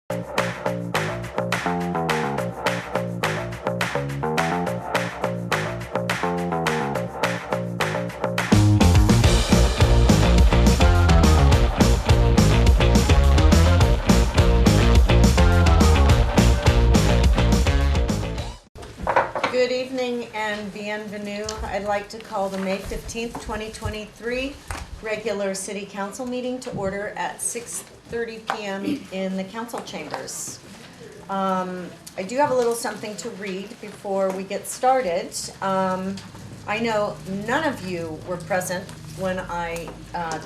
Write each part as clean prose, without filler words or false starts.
Good evening and bienvenue. I'd like to call the May 15th, 2023 regular City Council meeting to order at 6:30 p.m. in the council chambers. I do have a little something to read before we get started. I know none of you were present when I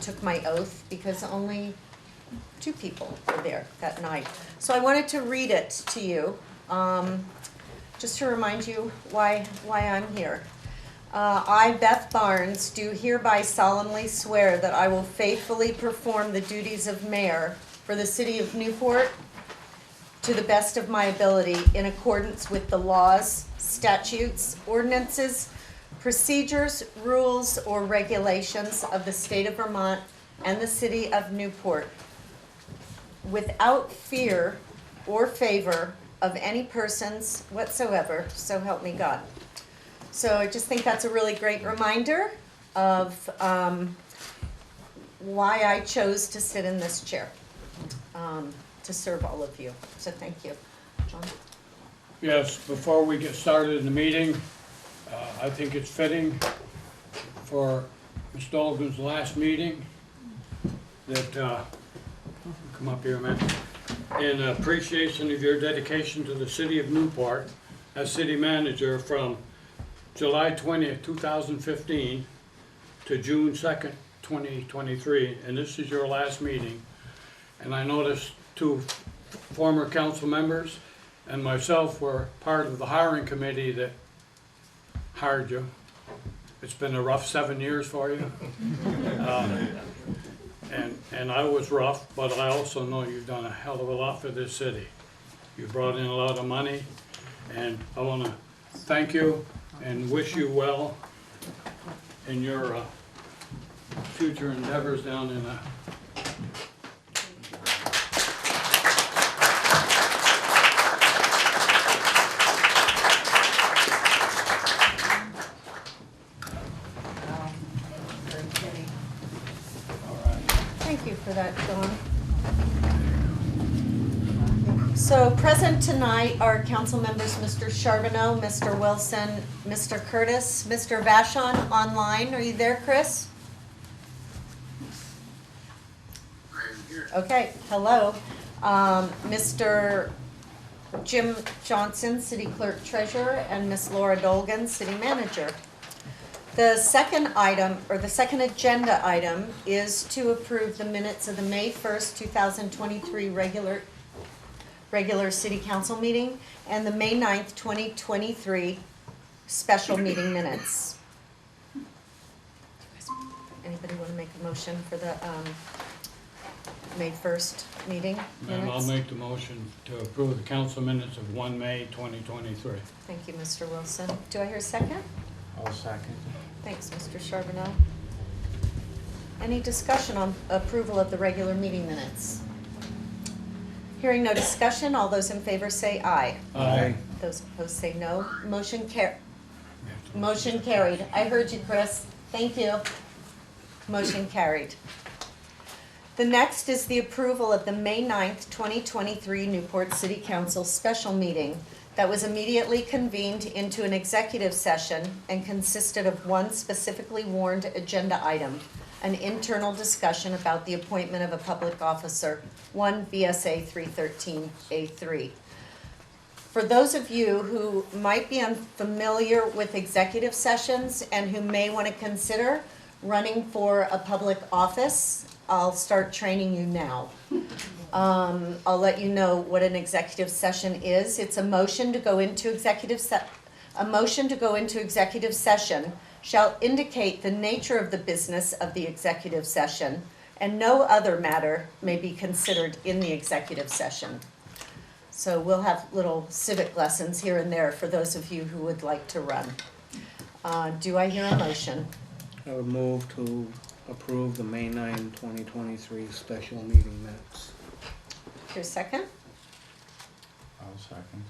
took my oath because only 2 people were there that night. So I wanted to read it to you. Just to remind you why I'm here. I, Beth Barnes, do hereby solemnly swear that I will faithfully perform the duties of mayor for the city of Newport to the best of my ability in accordance with the laws, statutes, ordinances, procedures, rules, or regulations of the state of Vermont and the city of Newport, without fear or favor of any persons whatsoever, so help me God. So I just think that's a really great reminder of why I chose to sit in this chair, to serve all of you. So thank you. John? Yes, before we get started in the meeting, I think it's fitting for Ms. Dolgan's last meeting that, come up here, man. In appreciation of your dedication to the city of Newport as city manager from July 20th, 2015 to June 2nd, 2023, and this is your last meeting. And I noticed 2 former council members and myself were part of the hiring committee that hired you. It's been a rough 7 years for you. And I was rough, but I also know you've done a hell of a lot for this city. You brought in a lot of money, and I want to thank you and wish you well in your future endeavors down in Thank you for that, John. So present tonight are council members Mr. Charbonneau, Mr. Wilson, Mr. Curtis, Mr. Vachon online. Are you there, Chris? I am here. Okay, hello. Mr. Jim Johnson, City Clerk Treasurer, and Miss Laura Dolgan, City Manager. The second item, or the second agenda item, is to approve the minutes of the May 1st, 2023 regular City Council meeting and the May 9th, 2023 special meeting minutes. Anybody want to make a motion for the May 1st meeting minutes? and I'll make the motion to approve the council minutes of 1 May 2023. Thank you, Mr. Wilson. Do I hear a second? I'll second. Thanks, Mr. Charbonneau. Any discussion on approval of the regular meeting minutes? Hearing no discussion, all those in favor say aye. Aye. Those opposed say no. Motion carried. I heard you, Chris. Thank you. Motion carried. The next is the approval of the May 9th, 2023 Newport City Council special meeting that was immediately convened into an executive session and consisted of one specifically warned agenda item, an internal discussion about the appointment of a public officer, 1 VSA 313A3. For those of you who might be unfamiliar with executive sessions and who may want to consider running for a public office, I'll start training you now. I'll let you know what an executive session is. It's a motion to go into executive session shall indicate the nature of the business of the executive session, and no other matter may be considered in the executive session. So we'll have little civic lessons here and there for those of you who would like to run. Do I hear a motion? I would move to approve the May 9, 2023 special meeting minutes. Your second? I'll second.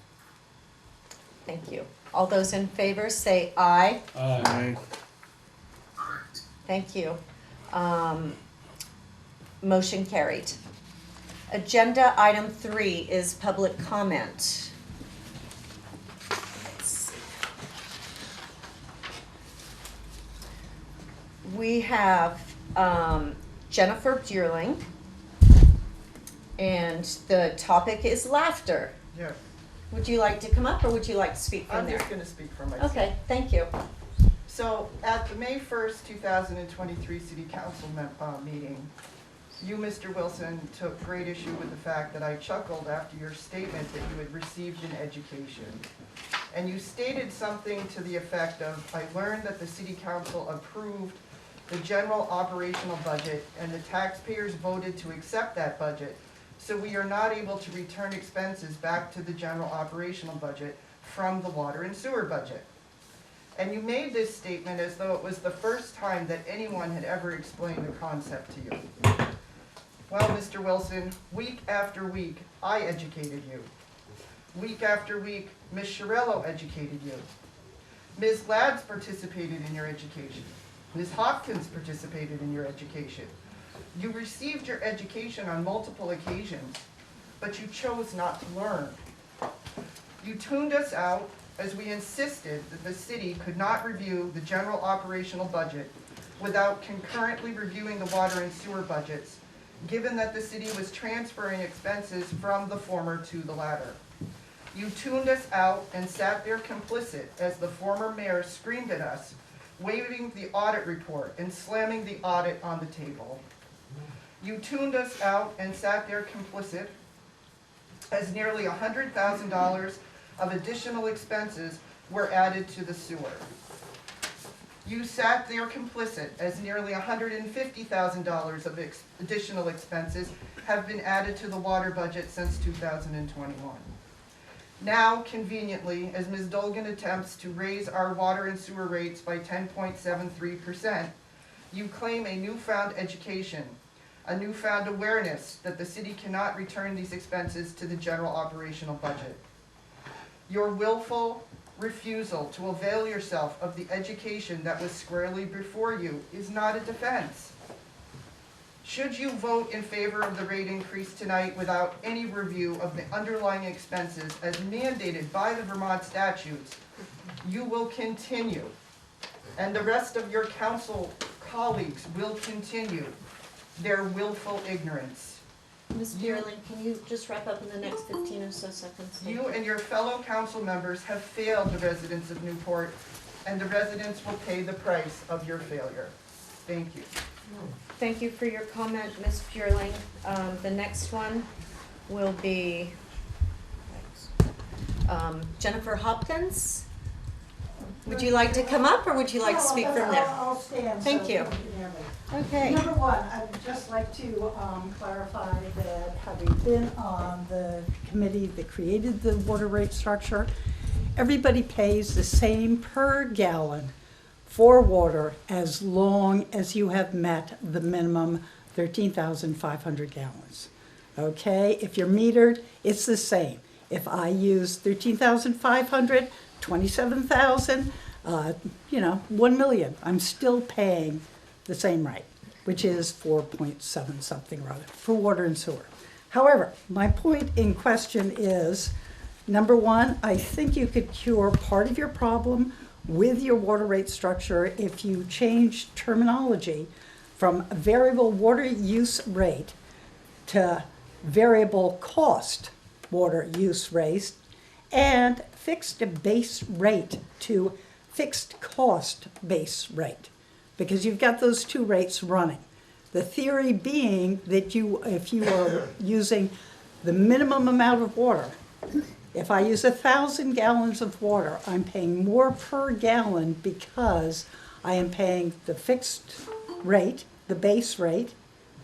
Thank you. All those in favor say aye. Aye. Thank you. Motion carried. Agenda item 3 is public comment. Let's see. We have Jennifer Buerling, and the topic is laughter. Yeah, Would you like to come up, or would you like to speak from I'm there? just gonna speak for myself. Okay, thank you. So, at the May 1st, 2023 City Council meeting, you, Mr. Wilson, took great issue with the fact that I chuckled after your statement that you had received an education. And you stated something to the effect of, I learned that the City Council approved the general operational budget and the taxpayers voted to accept that budget. So we are not able to return expenses back to the general operational budget from the water and sewer budget. And you made this statement as though it was the first time that anyone had ever explained the concept to you. Well, Mr. Wilson, week after week, I educated you. Week after week, Ms. Chiarello educated you. Ms. Lads participated in your education. Ms. Hopkins participated in your education. You received your education on multiple occasions, but you chose not to learn. You tuned us out as we insisted that the city could not review the general operational budget without concurrently reviewing the water and sewer budgets, given that the city was transferring expenses from the former to the latter. You tuned us out and sat there complicit as the former mayor screamed at us, waving the audit report and slamming the audit on the table. You tuned us out and sat there complicit as nearly $100,000 of additional expenses were added to the sewer. You sat there complicit as nearly $150,000 of additional expenses have been added to the water budget since 2021. Now, conveniently, as Ms. Dolgan attempts to raise our water and sewer rates by 10.73%, you claim a newfound education, a newfound awareness that the city cannot return these expenses to the general operational budget. Your willful refusal to avail yourself of the education that was squarely before you is not a defense. Should you vote in favor of the rate increase tonight without any review of the underlying expenses as mandated by the Vermont statutes, you will continue, and the rest of your council colleagues will continue their willful ignorance. Ms. Buerling, can you just wrap up in the next 15 or so seconds? You and your fellow council members have failed the residents of Newport, and the residents will pay the price of your failure. Thank you. Thank you for your comment, Ms. Buerling. The next one will be Jennifer Hopkins. Would you like to come up, or would you like to speak from there? I'll stand. Thank so you. can hear me. Okay. Number one, I would just like to clarify that having been on the committee that created the water rate structure, everybody pays the same per gallon for water as long as you have met the minimum 13,500 gallons. Okay, if you're metered, it's the same. If I use 13,500, 27,000, 1 million, I'm still paying the same rate, which is 4.7 something or other for water and sewer. However, my point in question is, number one, I think you could cure part of your problem with your water rate structure if you change terminology from variable water use rate to variable cost water use rate and fixed base rate to fixed cost base rate, because you've got those two rates running. The theory being that if you are using the minimum amount of water, if I use 1,000 gallons of water, I'm paying more per gallon because I am paying the fixed rate, the base rate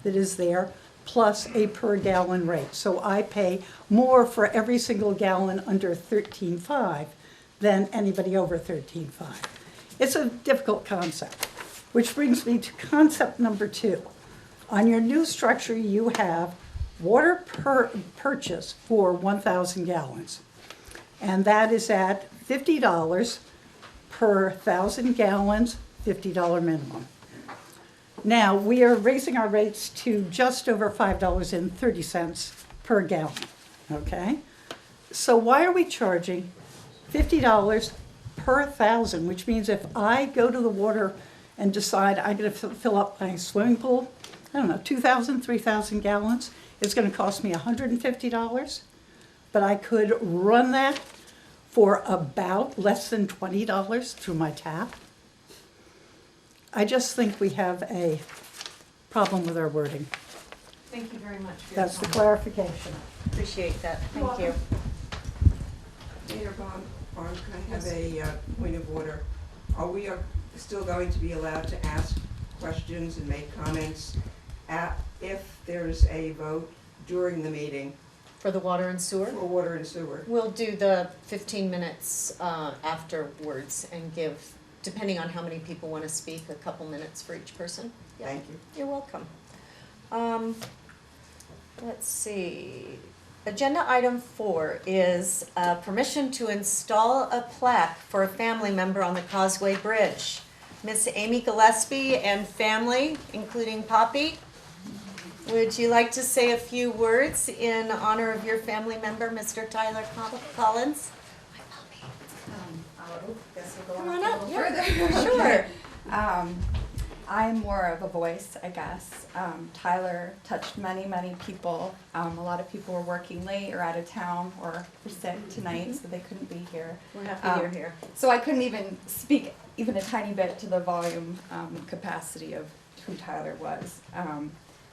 that is there, plus a per gallon rate. So I pay more for every single gallon under 13.5 than anybody over 13.5. It's a difficult concept, which brings me to concept number 2. On your new structure, you have water per purchase for 1,000 gallons. and that is at $50 per 1,000 gallons, $50 minimum. Now, we are raising our rates to just over $5.30 per gallon, okay? So why are we charging $50 per 1,000, which means if I go to the water and decide I'm gonna fill up my swimming pool, I don't know, 2,000, 3,000 gallons, it's gonna cost me $150, but I could run that for about less than $20 through my tap. I just think we have a problem with our wording. Thank you very much for your That's the comment. clarification. Appreciate that, thank you. Mayor Bond, can I have a point of order? Are we still going to be allowed to ask questions and make comments if there's a vote during the meeting For the water and sewer? for water and sewer? We'll do the 15 minutes afterwards and give, depending on how many people want to speak, a couple minutes for each person. Yeah. Thank you. You're welcome. Let's see. Agenda item 4 is permission to install a plaque for a family member on the Causeway Bridge. Miss Amy Gillespie and family, including Poppy, would you like to say a few words in honor of your family member, Mr. Tyler Collins? Guess we'll go Come on on a up, little yeah. further. Sure. I'm more of a voice, I guess. Tyler touched many, many people. A lot of people were working late or out of town or were sick tonight, so they couldn't be here. We're happy you're here. So I couldn't even speak even a tiny bit to the volume capacity of who Tyler was.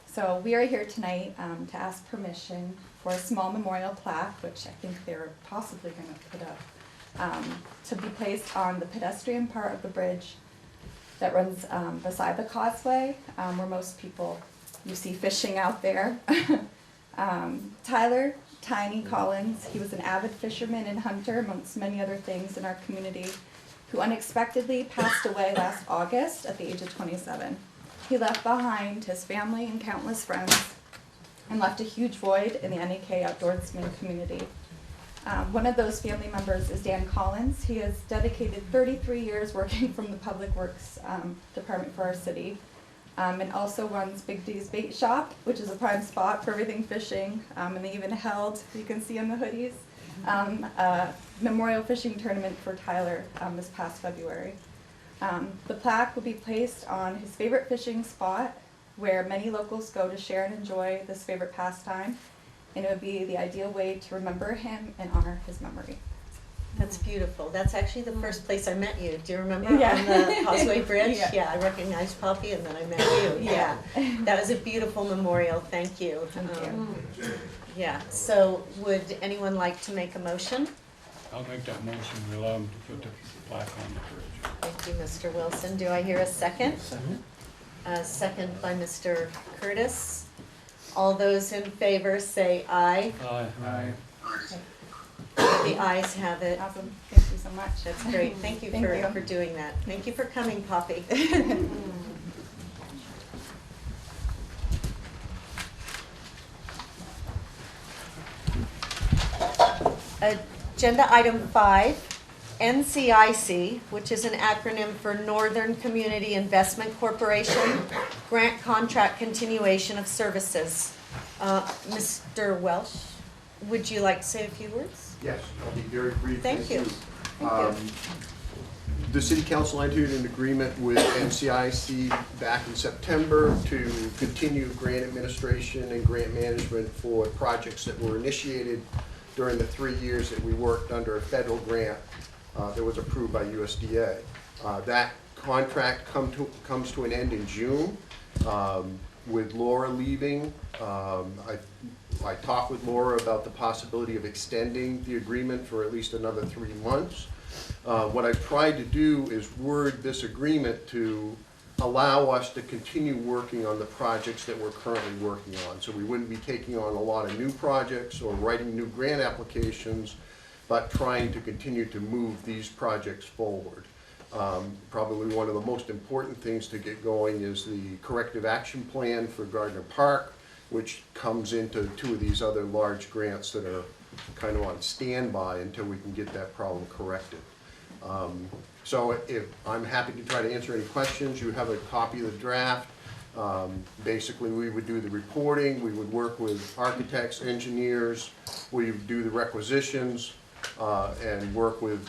So we are here tonight to ask permission for a small memorial plaque, which I think they're possibly going to put up, to be placed on the pedestrian part of the bridge that runs beside the causeway, where most people you see fishing out there. Tyler Tiny Collins, he was an avid fisherman and hunter, amongst many other things in our community, who unexpectedly passed away last August at the age of 27. He left behind his family and countless friends and left a huge void in the NEK outdoorsman community. One of those family members is Dan Collins. He has dedicated 33 years working from the Public Works Department for our city, and also runs Big D's Bait Shop, which is a prime spot for everything fishing, and they even held, you can see on the hoodies, a memorial fishing tournament for Tyler this past February. The plaque will be placed on his favorite fishing spot, where many locals go to share and enjoy this favorite pastime, and it would be the ideal way to remember him and honor his memory. That's beautiful. That's actually the first place I met you. Do you remember Yeah. on the Causeway Bridge? Yeah. I recognized Poppy and then I met you. Yeah. That was a beautiful memorial. Thank you. Thank you. Yeah. So would anyone like to make a motion? I'll make that motion, we allow him to put the plaque on the bridge. Thank you, Mr. Wilson. Do I hear a second? Second? Second by Mr. Curtis. All those in favor say aye. Aye. The ayes have it. Awesome, thank you so much. That's great. Thank you Thank you. for doing that. Thank you for coming, Poppy. Agenda item 5, NCIC, which is an acronym for Northern Community Investment Corporation, Grant Contract Continuation of Services. Mr. Welsh, would you like to say a few words? Yes, I'll be very brief. Thank you. The city council entered an agreement with NCIC back in September to continue grant administration and grant management for projects that were initiated during the 3 years that we worked under a federal grant that was approved by USDA. That contract comes to an end in June. With Laura leaving, I talked with Laura about the possibility of extending the agreement for at least another 3 months. What I've tried to do is word this agreement to allow us to continue working on the projects that we're currently working on. So we wouldn't be taking on a lot of new projects or writing new grant applications, but trying to continue to move these projects forward. Probably one of the most important things to get going is the corrective action plan for Gardner Park. which comes into two of these other large grants that are kind of on standby until we can get that problem corrected. So if, I'm happy to try to answer any questions. You have a copy of the draft. Basically, we would do the reporting, we would work with architects, engineers, we would do the requisitions, and work with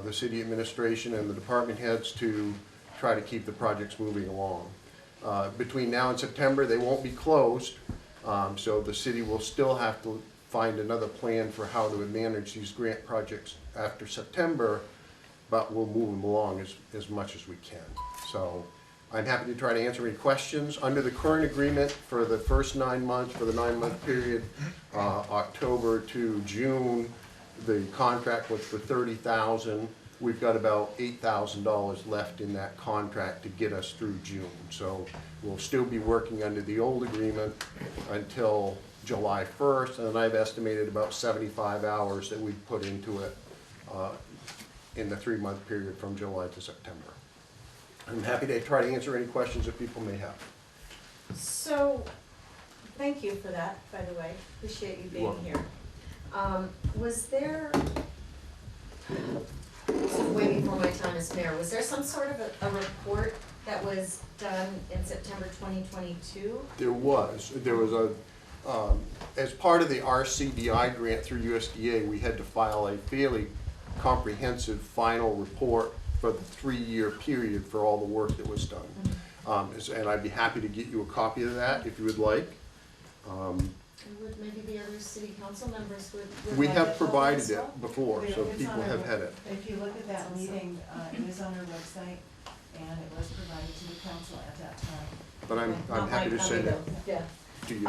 the city administration and the department heads to try to keep the projects moving along. Between now and September, they won't be closed, so the city will still have to find another plan for how to manage these grant projects after September, but we'll move them along as much as we can. So I'm happy to try to answer any questions. Under the current agreement for the first 9 months, for the 9-month period, October to June, the contract was for $30,000. We've got about $8,000 left in that contract to get us through June. So we'll still be working under the old agreement until July 1st, and I've estimated about 75 hours that we've put into it in the 3-month period from July to September. I'm happy to try to answer any questions that people may have. So, thank you for that, by the way. Appreciate you being welcome. here. Was there, this is way before my time as mayor, was there some sort of a report that was done in September 2022? There was a, as part of the RCDI grant through USDA, we had to file a fairly comprehensive final report for the 3-year period for all the work that was done. And I'd be happy to get you a copy of that if you would like. And would maybe the other city council members would We like have a copy provided as it well? before, so It's people on have our- had it. If you look at that meeting, it is on our website, and it was provided to the council at that time. But I'm Not happy my to copy, send it though. Yeah. to you.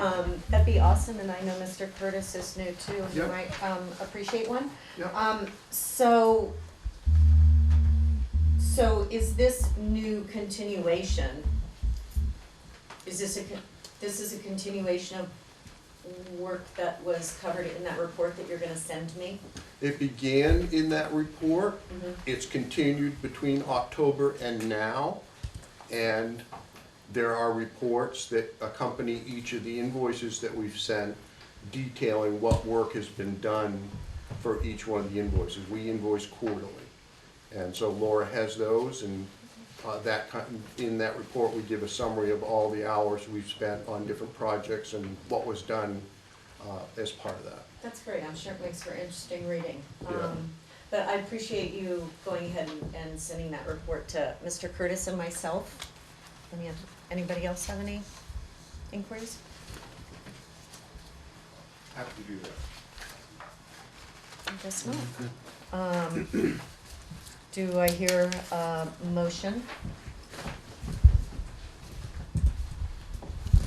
That'd be awesome, and I know Mr. Curtis is new too, and he Yep. might, appreciate one. Yep. So is this new continuation, this is a continuation of work that was covered in that report that you're gonna send me? It began in that report. Mhm. It's continued between October and now. And there are reports that accompany each of the invoices that we've sent detailing what work has been done for each one of the invoices. We invoice quarterly. And so Laura has those, and in that report, we give a summary of all the hours we've spent on different projects and what was done as part of that. That's great, I'm sure it makes for interesting reading. Yeah. But I appreciate you going ahead and sending that report to Mr. Curtis and myself. Anybody else have any inquiries? Happy to do that. I guess not. Do I hear a motion?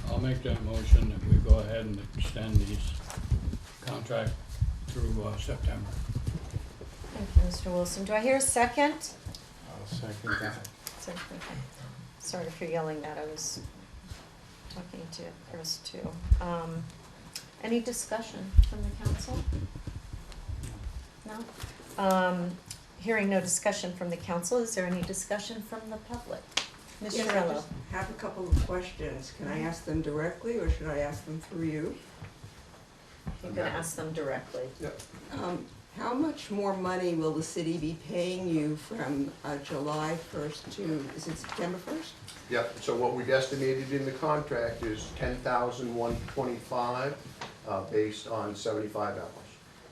I'll make that motion that we go ahead and extend these contract through September. Thank you, Mr. Wilson. Do I hear a second? I'll second that. Sorry for yelling that, I was talking to Chris too. Any discussion from the council? No? Hearing no discussion from the council, is there any discussion from the public? Ms. Yes, I Chiarello? just have a couple of questions. Can I ask them directly, or should I ask them through you? You can ask them directly. Yep. How much more money will the city be paying you from July 1st to, is it September 1st? Yep, so what we've estimated in the contract is $10,125 based on 75 hours.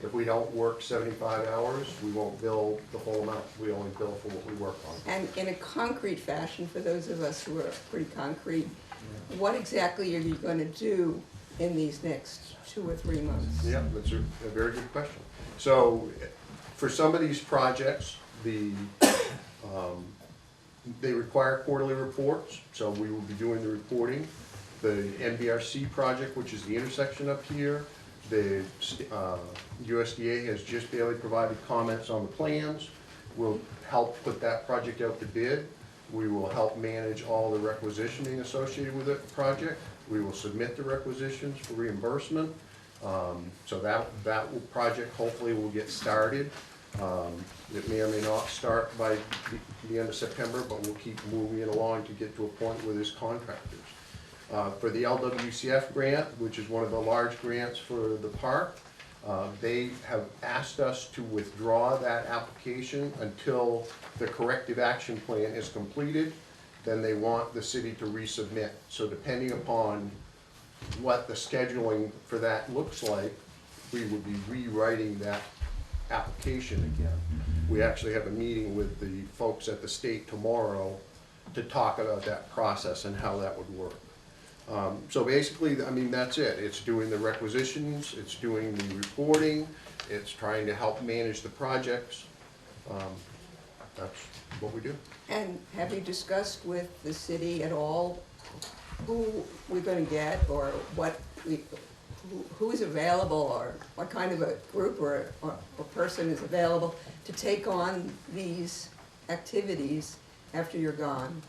If we don't work 75 hours, we won't bill the whole amount. We only bill for what we work on. And in a concrete fashion, for those of us who are pretty concrete, what exactly are you going to do in these next 2 or 3 months? Yeah, that's a very good question. So for some of these projects, they require quarterly reports, so we will be doing the reporting. The NBRC project, which is the intersection up here, the USDA has just barely provided comments on the plans. We'll help put that project out to bid. We will help manage all the requisitioning associated with the project. We will submit the requisitions for reimbursement. So that project hopefully will get started. It may or may not start by the end of September, but we'll keep moving it along to get to a point with its contractors. For the LWCF grant, which is one of the large grants for the park, they have asked us to withdraw that application until the corrective action plan is completed. Then they want the city to resubmit. So depending upon what the scheduling for that looks like, we would be rewriting that application again. We actually have a meeting with the folks at the state tomorrow to talk about that process and how that would work. So basically, I mean, that's it. It's doing the requisitions, it's doing the reporting, it's trying to help manage the projects. That's what we do. And have you discussed with the city at all who we're gonna get, or who is available, or what kind of a group or person is available to take on these activities after you're gone?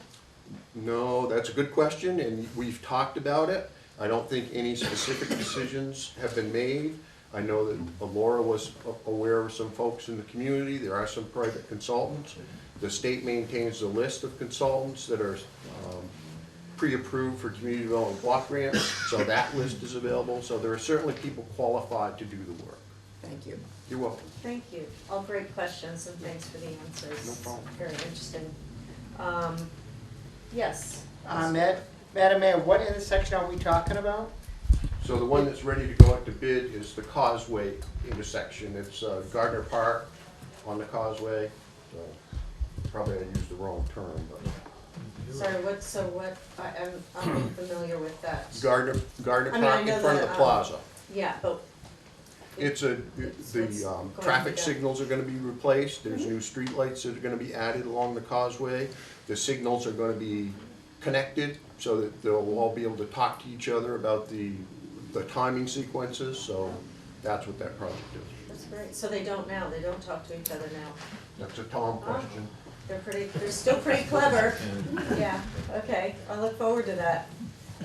No, that's a good question, and we've talked about it. I don't think any specific decisions have been made. I know that Laura was aware of some folks in the community. There are some private consultants. The state maintains a list of consultants that are pre-approved for community development block grants, so that list is available. So there are certainly people qualified to do the work. Thank you. You're welcome. Thank you. All great questions, and thanks for the answers. No problem. Very interesting. Yes. Madam Mayor, what intersection are we talking about? So the one that's ready to go out to bid is the Causeway intersection. It's Gardner Park on the Causeway. So probably I used the wrong term, but Sorry, I'm unfamiliar with that. Gardner I mean, I Park know in front of that, the plaza. Yeah, but. It's what's going to traffic be done? signals are gonna be replaced. There's new streetlights that are gonna be added along the Causeway. The signals are gonna be connected so that they'll all be able to talk to each other about the timing sequences. So that's what that project is. That's great. So they don't now, they don't talk to each other now. That's a Tom question. They're still pretty clever. Yeah, okay, I look forward to that.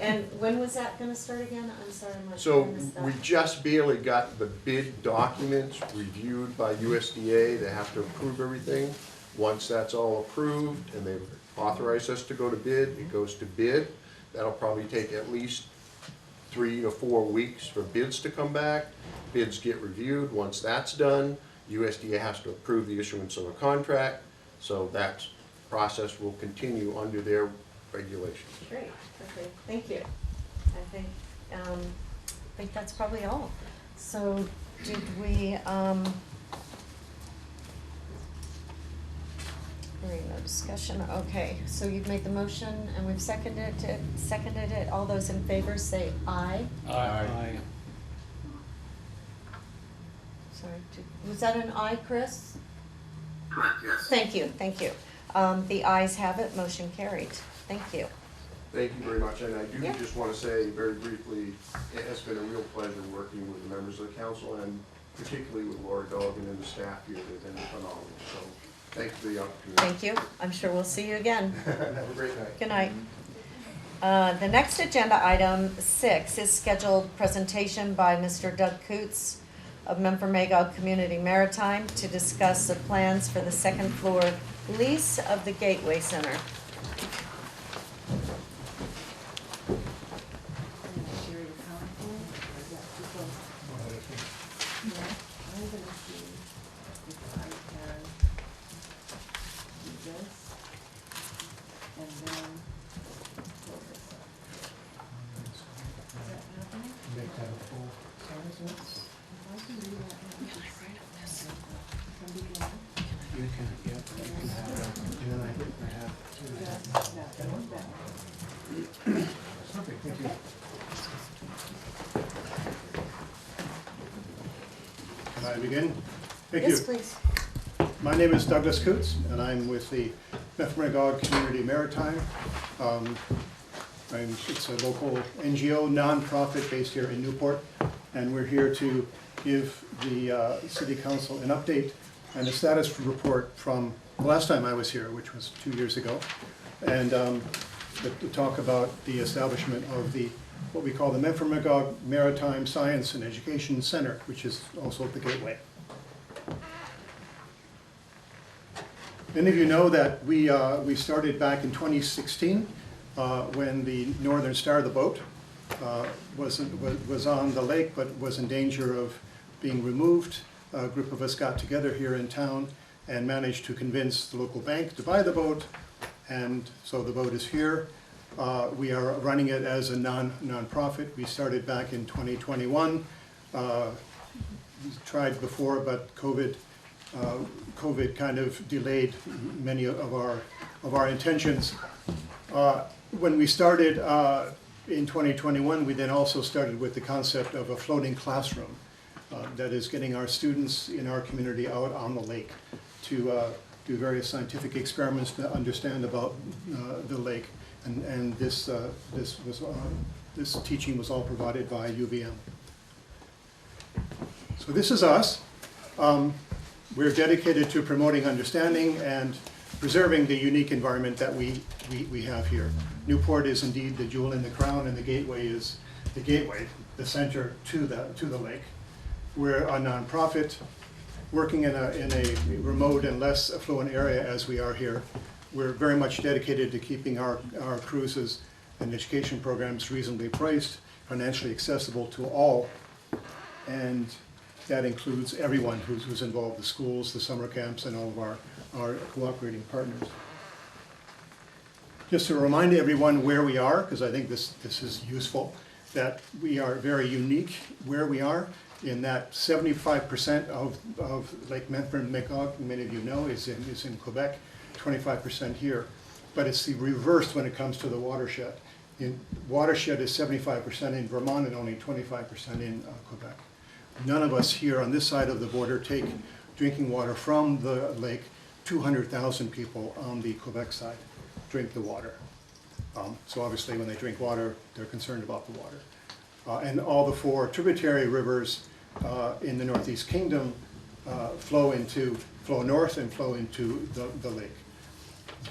And when was that gonna start again? I'm sorry, So I missed that. we just barely got the bid documents reviewed by USDA. They have to approve everything. Once that's all approved and they've authorized us to go to bid, it goes to bid. That'll probably take at least 3 to 4 weeks for bids to come back. Bids get reviewed. Once that's done, USDA has to approve the issuance of a contract. So that process will continue under their regulations. Great, okay, thank you. I think that's probably all. So did we, no discussion, okay. So you've made the motion and we've seconded it. All those in favor say aye. Aye. Sorry, was that an aye, Chris? Correct, yes. Thank you. The ayes have it, motion carried. Thank you. Thank you very much, and I do Yeah. just want to say very briefly, it has been a real pleasure working with the members of the council and particularly with Laura Duggan and the staff here. They've been phenomenal, so thank you for the opportunity. Thank you. I'm sure we'll see you again. Have a great night. Good night. The next agenda item 6 is scheduled presentation by Mr. Doug Coots of Memphremagog Community Maritime to discuss the plans for the second floor lease of the Gateway Center. Make that a full size, You can, yep, you can have it, and then I have Perfect, thank you. Can I begin? Thank you. Yes, please. My name is Douglas Coots, and I'm with the Memphremagog Community Maritime. It's a local NGO, nonprofit based here in Newport, and we're here to give the City Council an update and a status report from the last time I was here, which was 2 years ago, and to talk about the establishment of what we call the Memphremagog Maritime Science and Education Center, which is also at the Gateway. Many of you know that we started back in 2016 when the Northern Star, the boat, was on the lake but was in danger of being removed. A group of us got together here in town and managed to convince the local bank to buy the boat, and so the boat is here. We are running it as a non-profit. We started back in 2021. We tried before, but COVID kind of delayed many of our intentions. When we started in 2021, we then also started with the concept of a floating classroom. That is getting our students in our community out on the lake to do various scientific experiments to understand about the lake. And this teaching was all provided by UVM. So this is us. We're dedicated to promoting understanding and preserving the unique environment that we have here. Newport is indeed the jewel in the crown, and the gateway is the center to the lake. We're a nonprofit working in a remote and less affluent area as we are here. We're very much dedicated to keeping our cruises and education programs reasonably priced, financially accessible to all, and that includes everyone who's involved, the schools, the summer camps, and all of our cooperating partners. Just to remind everyone where we are, because I think this is useful, that we are very unique where we are, in that 75% of Lake Memphremagog, many of you know, is in Quebec, 25% here. But it's the reverse when it comes to the watershed. Watershed is 75% in Vermont and only 25% in Quebec. None of us here on this side of the border take drinking water from the lake. 200,000 people on the Quebec side drink the water. So obviously when they drink water, they're concerned about the water. And all the 4 tributary rivers in the Northeast Kingdom flow north and flow into the lake.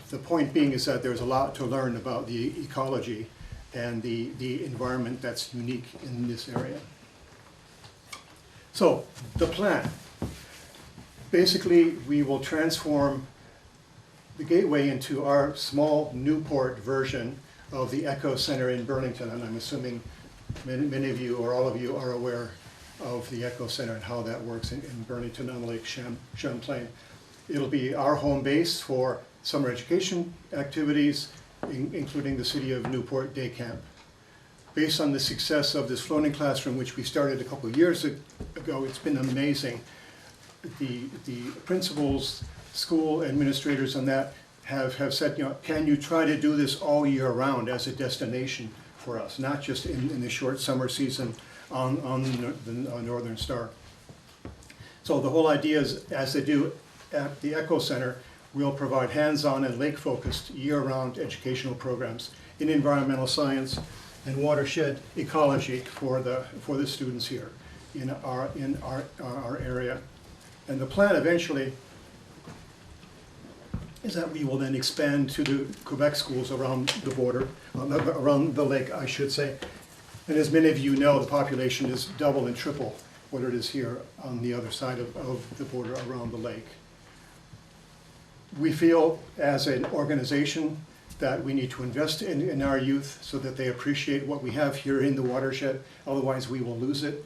The point being is that there's a lot to learn about the ecology and the environment that's unique in this area. So, the plan. Basically, we will transform the gateway into our small Newport version of the Echo Center in Burlington, and I'm assuming many of you or all of you are aware of the Echo Center and how that works in Burlington on Lake Champlain. It'll be our home base for summer education activities, including the City of Newport Day Camp. Based on the success of this floating classroom, which we started a couple of years ago, it's been amazing. The principals, school administrators on that have said, can you try to do this all year round as a destination for us, not just in the short summer season on the Northern Star. So the whole idea is, as they do at the Echo Center, we'll provide hands-on and lake-focused year-round educational programs in environmental science and watershed ecology for the students here in our area. And the plan eventually is that we will then expand to the Quebec schools around the border, around the lake, I should say. And as many of you know, the population is double and triple what it is here on the other side of the border around the lake. We feel as an organization that we need to invest in our youth so that they appreciate what we have here in the watershed, otherwise we will lose it.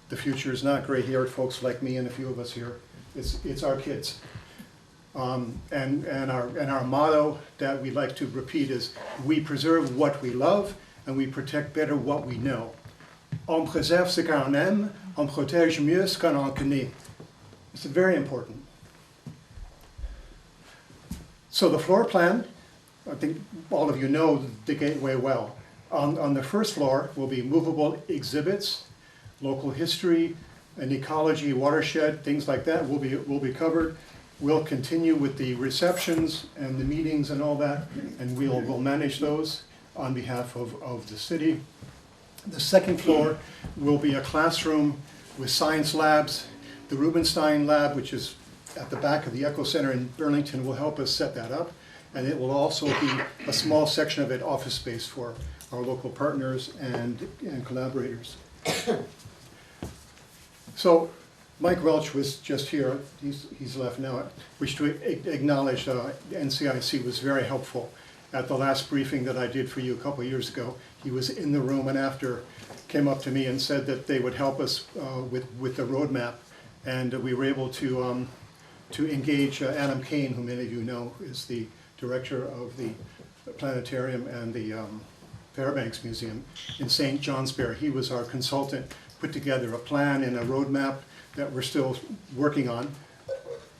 The future is not gray-haired folks like me and a few of us here. It's our kids. And our motto that we like to repeat is, we preserve what we love and we protect better what we know. On préserve ce qu'on aime, on protège mieux ce qu'on en connaît. It's very important. So the floor plan, I think all of you know the gateway well. On the first floor will be movable exhibits, local history, and ecology, watershed, things like that will be covered. We'll continue with the receptions and the meetings and all that, and we'll manage those on behalf of the city. The second floor will be a classroom with science labs. The Rubenstein lab, which is at the back of the Echo Center in Burlington, will help us set that up. And it will also be a small section of it office space for our local partners and collaborators. So Mike Welch was just here, he's left now. I wish to acknowledge NCIC was very helpful at the last briefing that I did for you a couple of years ago. He was in the room and after came up to me and said that they would help us with the roadmap. And we were able to engage Adam Kane, who many of you know is the director of the planetarium and the Fairbanks Museum in St. Johnsbury. He was our consultant, put together a plan and a roadmap that we're still working on.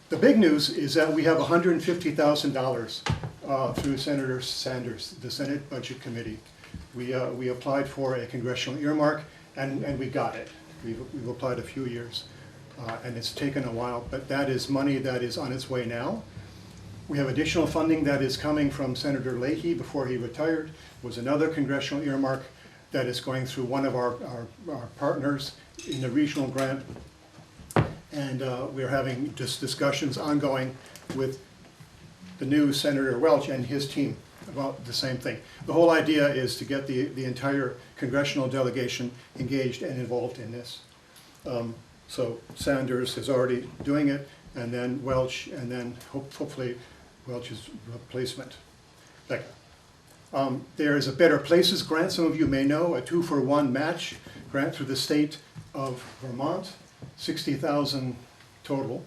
The big news is that we have $150,000 through Senator Sanders, the Senate Budget Committee. We applied for a congressional earmark and we got it. We've applied a few years and it's taken a while, but that is money that is on its way now. We have additional funding that is coming from Senator Leahy before he retired. Was another congressional earmark that is going through one of our partners in the regional grant. And we're having just discussions ongoing with the new Senator Welch and his team about the same thing. The whole idea is to get the entire congressional delegation engaged and involved in this. So Sanders is already doing it, and then Welch, and then hopefully Welch's replacement. Becca. There is a Better Places grant, some of you may know, a 2-for-1 match grant through the state of Vermont, $60,000 total.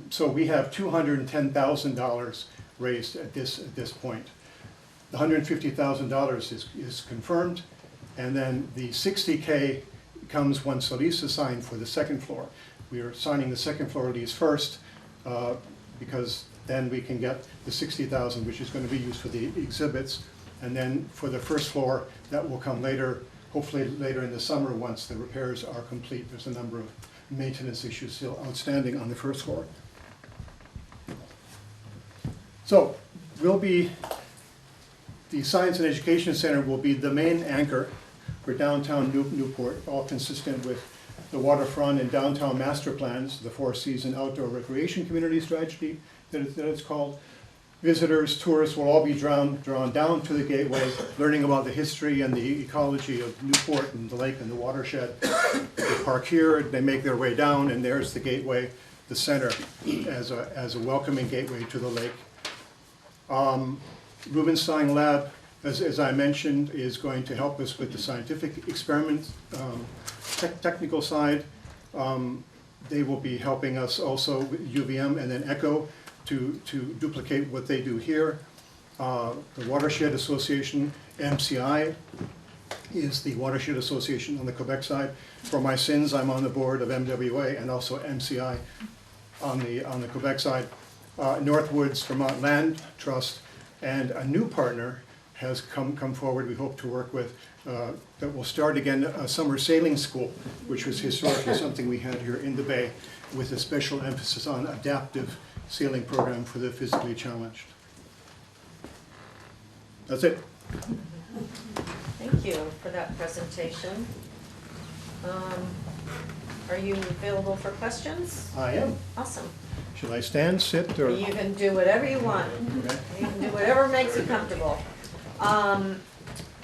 So we have $210,000 raised at this point. The $150,000 is confirmed, and then the $60K comes once the lease is signed for the second floor. We are signing the second floor lease first because then we can get the $60,000, which is going to be used for the exhibits, and then for the first floor, that will come later, hopefully later in the summer once the repairs are complete. There's a number of maintenance issues still outstanding on the first floor. So the Science and Education Center will be the main anchor for downtown Newport, all consistent with the waterfront and downtown master plans, the four-season outdoor recreation community strategy that it's called. Visitors, tourists will all be drawn down to the gateway, learning about the history and the ecology of Newport and the lake and the watershed. They park here, they make their way down, and there's the gateway, the center, as a welcoming gateway to the lake. Rubenstein Lab, as I mentioned, is going to help us with the scientific experiments, technical side. They will be helping us also with UVM and then ECHO to duplicate what they do here. The Watershed Association, MCI, is the Watershed Association on the Quebec side. For my sins, I'm on the board of MWA and also MCI on the Quebec side. Northwoods Vermont Land Trust, and a new partner has come forward we hope to work with that will start again a summer sailing school, which was historically something we had here in the Bay, with a special emphasis on adaptive sailing program for the physically challenged. That's it. Thank you for that presentation. Are you available for questions? I am. Awesome. Should I stand, sit, or? You can do whatever you want. Okay. You can do whatever makes you comfortable.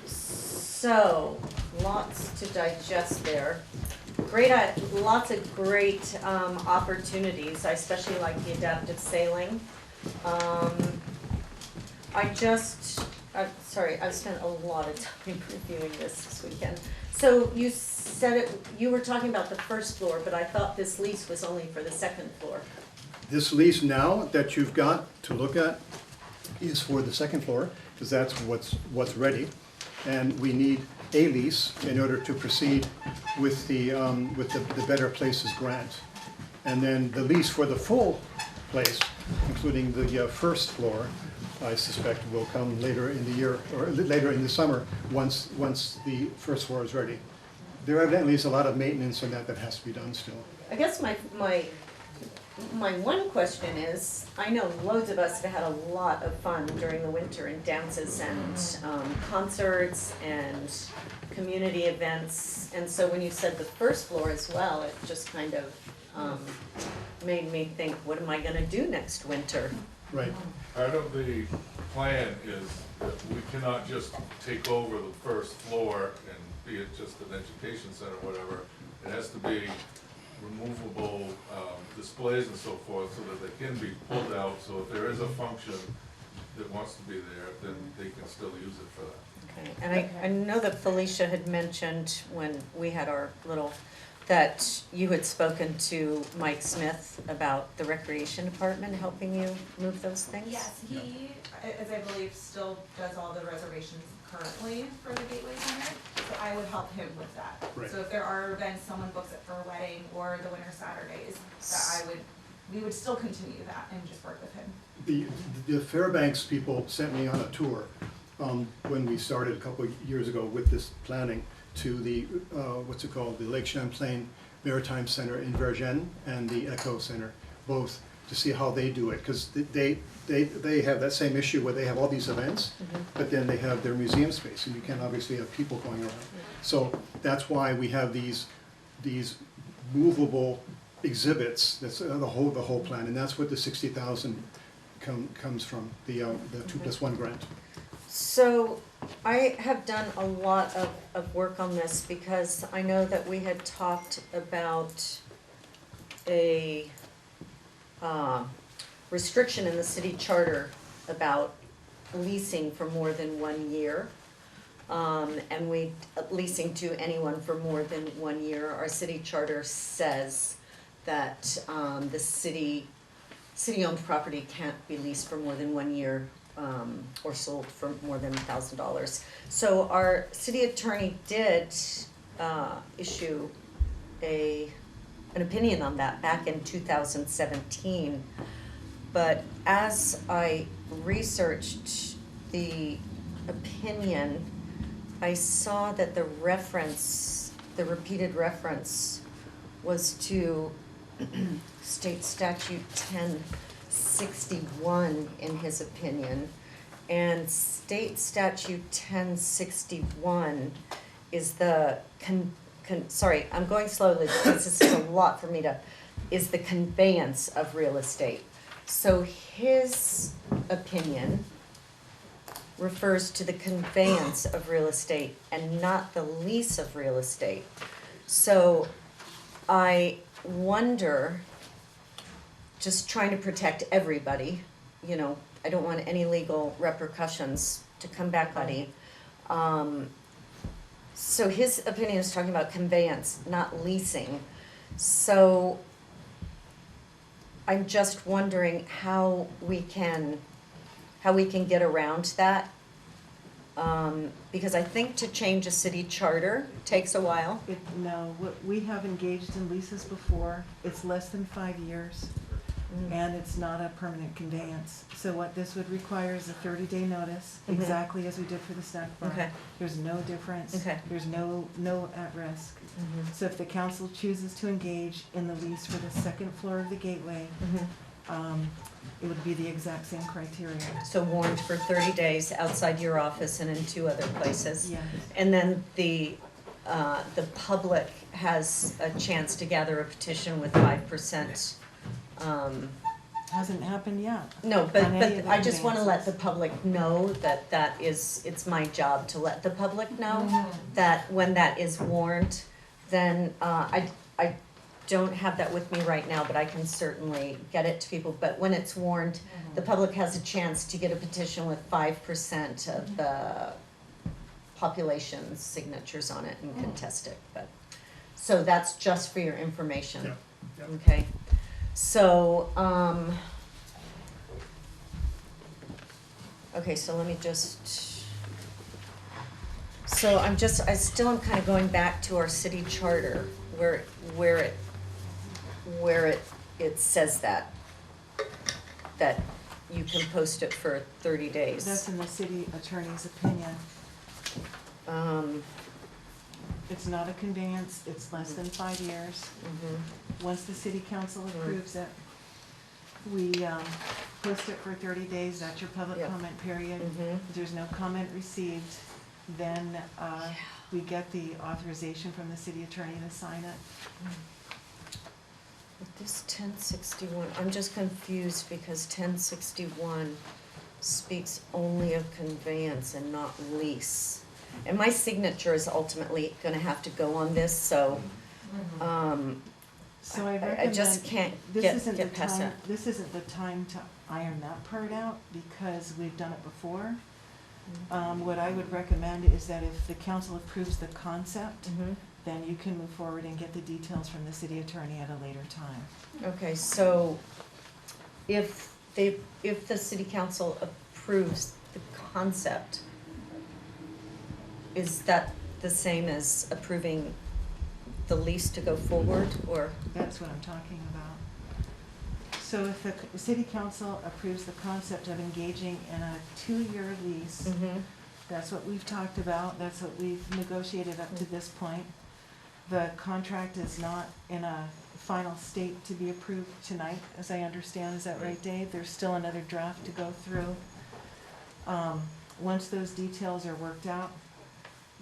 So, lots to digest there. Lots of great opportunities. I especially like the adaptive sailing. I've spent a lot of time reviewing this weekend. So you said you were talking about the first floor, but I thought this lease was only for the second floor. This lease now that you've got to look at is for the second floor, because that's what's ready. And we need a lease in order to proceed with the Better Places grant. And then the lease for the full place, including the first floor, I suspect will come later in the year, or later in the summer, once the first floor is ready. There evidently is a lot of maintenance on that has to be done still. I guess my one question is, I know loads of us have had a lot of fun during the winter in dances and concerts and community events. And so when you said the first floor as well, it just kind of made me think, what am I gonna do next winter? Right. Part of the plan is that we cannot just take over the first floor and be it just an education center or whatever. It has to be removable displays and so forth so that they can be pulled out. So if there is a function that wants to be there, then they can still use it for that. Okay, and I know that Felicia had mentioned when we had our little, that you had spoken to Mike Smith about the recreation department helping you move those things? Yes, he, as I believe, still does all the reservations currently for the Gateway Center, so I would help him with that. Right. So if there are events, someone books it for a wedding or the winter Saturdays, that we would still continue that and just work with him. The Fairbanks people sent me on a tour when we started a couple of years ago with this planning to the, what's it called, the Lake Champlain Maritime Center in Vergennes and the Echo Center, both to see how they do it, because they have that same issue where they have all these events, but then they have their museum space, and you can't obviously have people going around. So that's why we have these movable exhibits. That's the whole plan, and that's what the 60,000 comes from, the 2+1 grant. So I have done a lot of work on this because I know that we had talked about a restriction in the city charter about leasing for more than 1 year. And leasing to anyone for more than 1 year. Our city charter says that the city-owned property can't be leased for more than 1 year or sold for more than $1,000. So our city attorney did issue an opinion on that back in 2017. But as I researched the opinion, I saw that the repeated reference was to state statute 1061 in his opinion. And state statute 1061 is the sorry, I'm going slowly because this is a lot for me to, is the conveyance of real estate. So his opinion refers to the conveyance of real estate and not the lease of real estate. So I wonder, just trying to protect everybody, you know, I don't want any legal repercussions to come back, buddy. So his opinion is talking about conveyance, not leasing. So I'm just wondering how we can get around that. Because I think to change a city charter takes a while. No, we have engaged in leases before. It's less than 5 years, and it's not a permanent conveyance. So what this would require is a 30-day notice, exactly as we did for the snack bar. Okay. There's no difference. Okay. There's no at risk. So if the council chooses to engage in the lease for the second floor of the Gateway, it would be the exact same criteria. So warned for 30 days outside your office and in 2 other places. Yes. And then the public has a chance to gather a petition with 5%. Hasn't happened yet. No, but on any of the I just wanna let the conveyances. public know that it's my job to let the public know that when that is warned, then, I don't have that with me right now, but I can certainly get it to people. But when it's warned, the public has a chance to get a petition with 5% of the population's signatures on it and contest it, but, so that's just for your information. Yeah. Okay, so, okay, so let me just, so I still am kind of going back to our city charter, where it says that you can post it for 30 days. That's in the city attorney's opinion. It's not a conveyance, it's less than 5 years. Once the city council approves it, we post it for 30 days, that's your public Yep. comment period. If there's no comment received, then we get the authorization from the city attorney to sign it. But this 1061, I'm just confused because 1061 speaks only of conveyance and not lease. And my signature is ultimately gonna have to go on this, so, So I I recommend. just can't this get isn't the past time- that. This isn't the time to iron that part out, because we've done it before. What I would recommend is that if the council approves the concept, Mhm. then you can move forward and get the details from the city attorney at a later time. Okay, so if the city council approves the concept, is that the same as approving the lease to go forward, or? That's what I'm talking about. So if the city council approves the concept of engaging in a 2-year lease, Mhm. that's what we've talked about, that's what we've negotiated up to this point. The contract is not in a final state to be approved tonight, as I understand, is that right, Dave? There's still another draft to go through. Once those details are worked out,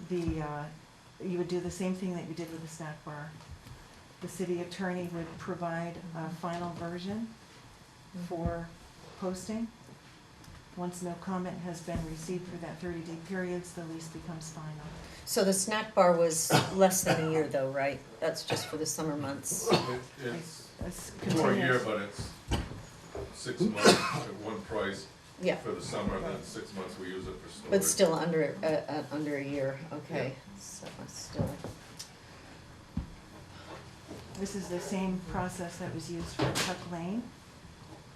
you would do the same thing that you did with the snack bar. The city attorney would provide a final version for posting. Once no comment has been received for that 30-day period, the lease becomes final. So the snack bar was less than a year though, right? That's just for the summer months. It's It's for a year, continuous. but it's 6 months at one price Yeah, for the summer, then 6 months we use it for storage. but still under a year, okay. So still, This is the same process that was used for Tuck Lane,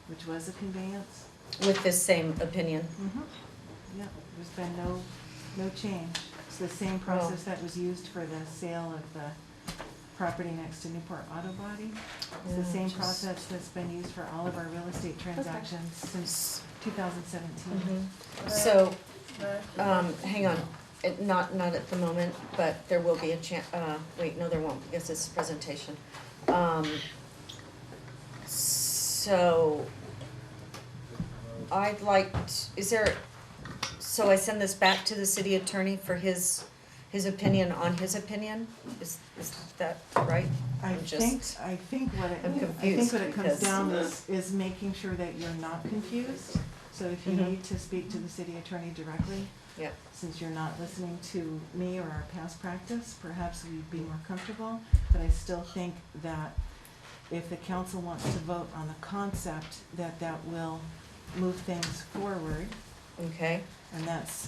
which was a conveyance. with this same opinion. Yep, there's been no change. It's the same process that was used for the sale of the property next to Newport Auto Body. It's the Yeah, same just- process that's been used for all of our real estate transactions since 2017. So, hang on, not at the moment, but there will be a wait, no, there won't, because it's a presentation. So, I'd like, so I send this back to the city attorney for his opinion on his opinion? Is that right? I I'm just- think what it, I'm I think confused what it comes because- down is making sure that you're not confused. So if you Mhm. need to speak to the city attorney directly, Yep. since you're not listening to me or our past practice, perhaps we'd be more comfortable. But I still think that if the council wants to vote on the concept, that will move things forward. Okay, And that's,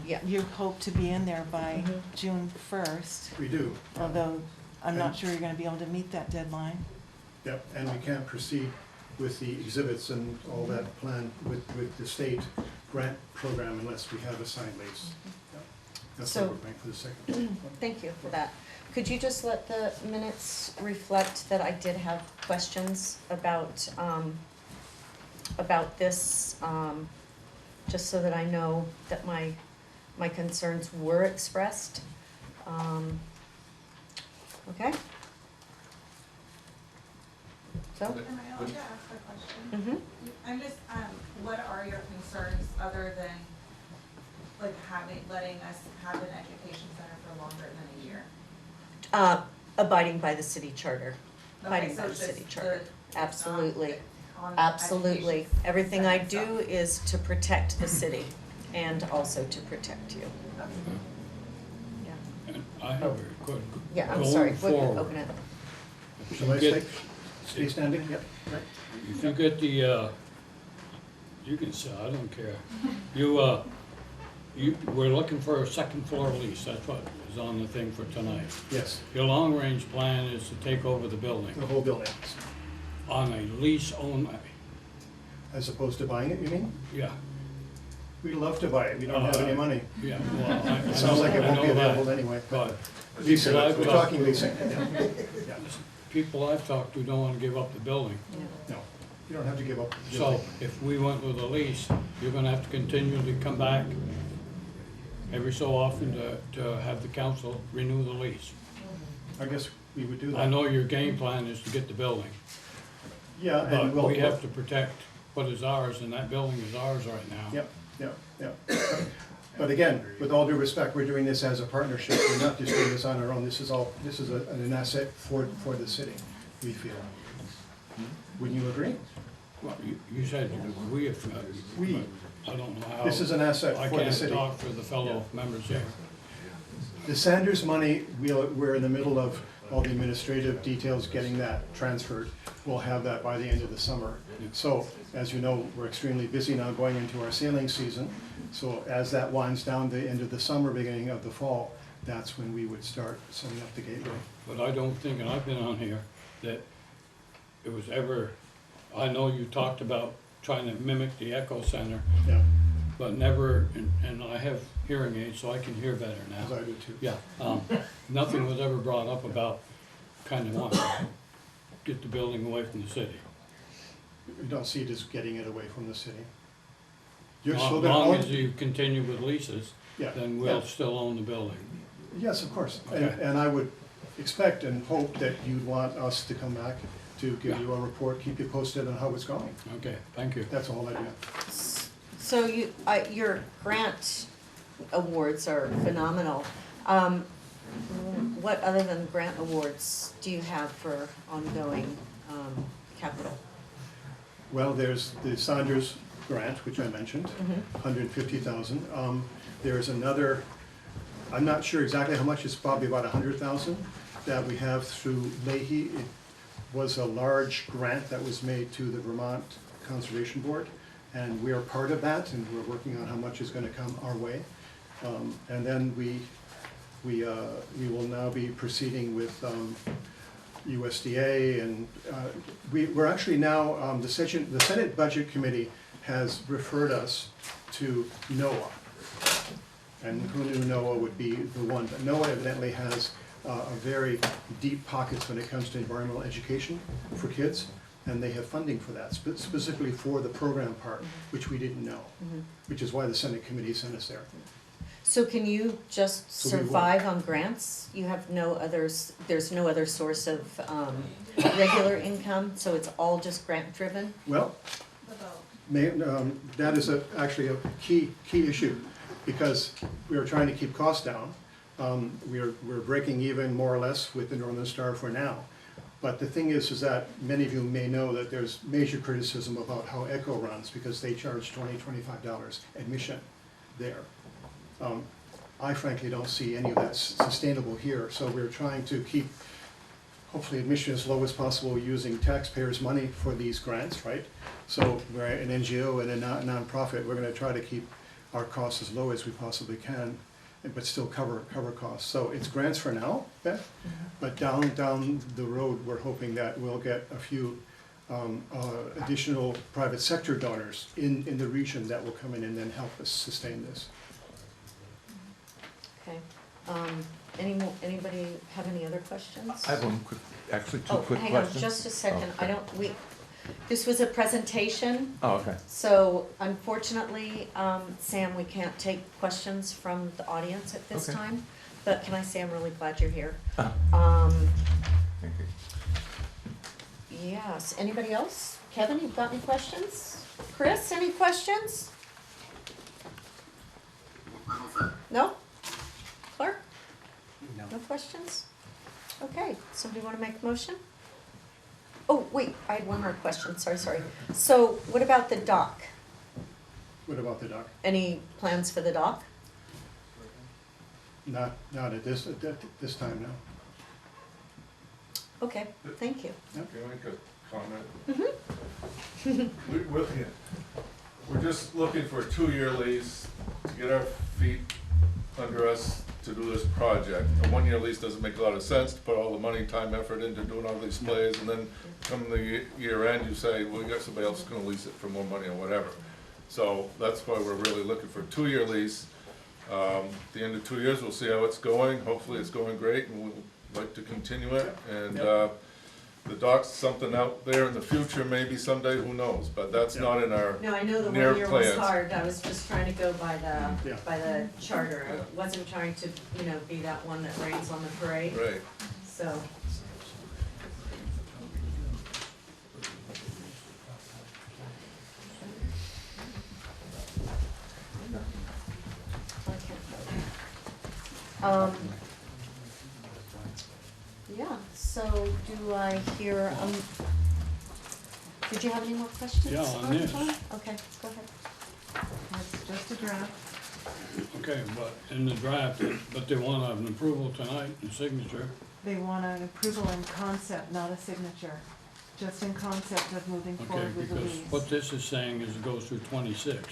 Yeah. you hope to be in there by Mhm. June 1st, We do. although I'm not sure you're gonna be able to meet that deadline. Yep, and we can't proceed with the exhibits and all that plan with the state grant program unless we have a signed lease. Yep. That's why So- we're going for the second. thank you for that. Could you just let the minutes reflect that I did have questions about this, just so that I know that my concerns were expressed? Okay? So? Am I allowed to ask a question? Mm-hmm. I'm just, what are your concerns other than, like, letting us have an education center for longer than a year? Abiding by the city charter, Okay, abiding so by the it's city just charter, the- on absolutely. education Everything I center do itself. is to protect the city and also to protect you. Yeah. And I have a good, Yeah, I'm going sorry, forward. open it. Shall I Get- stay standing? Yep, right. If you get you can say, I don't care. We're looking for a second floor lease, that's what is on the thing for tonight. Yes, Your long-range plan is to take over the building the whole building, on a lease only. as opposed to buying it, you mean? Yeah, We'd love to buy it, we don't have any money. yeah, well, I It sounds like it know won't be that, available anyway. But Leasing, Well, I've we're got- talking leasing, yeah. Yeah. people I've talked to don't wanna give up the building. No, you don't have to give up. the So building. if we went with a lease, you're gonna have to continually come back every so often to have the council renew the lease. I guess we would do that. I know your game plan is to get the building, Yeah, and but we'll. we have to protect what is ours, and that building is ours right now. Yep, yep, yep. But again, with all due respect, we're doing this as a partnership, we're not just doing this on our own, this is an asset for the city, we feel. Wouldn't you agree? Well, you said we have, We. I don't know how. This is an asset I for the can't city. talk for the fellow members here. The Sanders money, we're in the middle of all the administrative details, getting that transferred. We'll have that by the end of the summer. So, as you know, we're extremely busy now going into our sailing season. So as that winds down the end of the summer, beginning of the fall, that's when we would start setting up the gateway. But I don't think, and I've been on here, that it was ever, I know you talked about trying to mimic the Echo Center, Yeah, but never, and I have hearing aids, so I can hear better as now. I do too. Yeah, nothing was ever brought up about kind of wanting to get the building away from the city. We don't see it as getting it away from the city. You're As still gonna long own- as you continue with leases, Yeah, then we'll yeah. still own the building. Yes, of course. Okay. And I would expect and hope that you'd want us to come back to give you a report, keep you posted on how it's going. Okay, thank you. That's all I do. So your grant awards are phenomenal. What other than grant awards do you have for ongoing capital? Well, there's the Saunders grant, which I mentioned, Mhm. 150,000. There's another, I'm not sure exactly how much, it's probably about 100,000 that we have through Leahy. It was a large grant that was made to the Vermont Conservation Board, and we are part of that, and we're working on how much is gonna come our way. And then we will now be proceeding with USDA, and we're actually now, the Senate Budget Committee has referred us to NOAA. And who knew NOAA would be the one, but NOAA evidently has a very deep pockets when it comes to environmental education for kids, and they have funding for that, specifically for the program part, which we didn't know, which is why the Senate Committee sent us there. So can you just So we will- survive on grants? You have no others, there's no other source of regular income, so it's all just grant driven? Well, that is actually a key issue, because we are trying to keep costs down. We're breaking even more or less with the Northern Star for now. But the thing is that many of you may know that there's major criticism about how Echo runs, because they charge $25 admission there. I frankly don't see any of that sustainable here, so we're trying to keep, hopefully, admission as low as possible using taxpayers' money for these grants, right? So we're an NGO and a nonprofit, we're gonna try to keep our costs as low as we possibly can, but still cover costs. So it's grants for now, Beth, but down the road, we're hoping that we'll get a few additional private sector donors in the region that will come in and then help us sustain this. Okay. Anybody have any other questions? I have one quick, actually two quick Oh, hang on, questions. just a second. Okay. This was a presentation, Oh, okay. so unfortunately, Sam, we can't take questions from the audience at this Okay. time. But can I say I'm really glad you're here? Thank you. Yes, anybody else? Kevin, you've got any questions? Chris, any questions? I'm all set. No? Clark? No questions? Okay, somebody wanna make a motion? Oh, wait, I had one more question, sorry. So what about the dock? What about the dock? Any plans for the dock? Not at this time, no. Okay, thank you. Can I make a comment? We're just looking for a 2-year lease to get our feet under us to do this project. A 1-year lease doesn't make a lot of sense to put all the money, time, effort into doing all these plays, and then come the year end, you say, well, you got somebody else gonna lease it for more money or whatever. So that's why we're really looking for a 2-year lease. At the end of 2 years, we'll see how it's going. Hopefully it's going great, and we'd like to continue it. And the dock's something out there in the future, maybe someday, who knows? But that's not in our No, I know the near 1 year was plans. hard, I was just trying to go by Yeah. the charter. Yeah. I wasn't trying to, be that one that rains on the parade, Right. so. Yeah, so do I hear, did you have any more questions? Yeah, on this. Okay, go ahead. That's just a draft. Okay, but in the draft, but they want an approval tonight and signature. They want an approval in concept, not a signature, just in concept of moving Okay, forward with the because lease. what this is saying is it goes through 26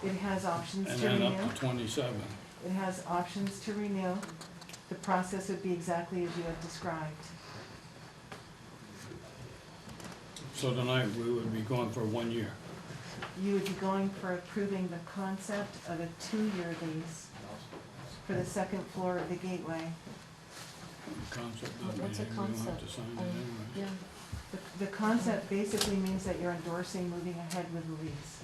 It has options and to then renew. up to 27. It has options to renew. The process would be exactly as you have described. So tonight, we would be going for 1 year. You would be going for approving the concept of a 2-year lease for the second floor of the gateway. Concept doesn't What's a mean we don't have concept? to sign it Um, anyway. Yeah. The concept basically means that you're endorsing moving ahead with the lease.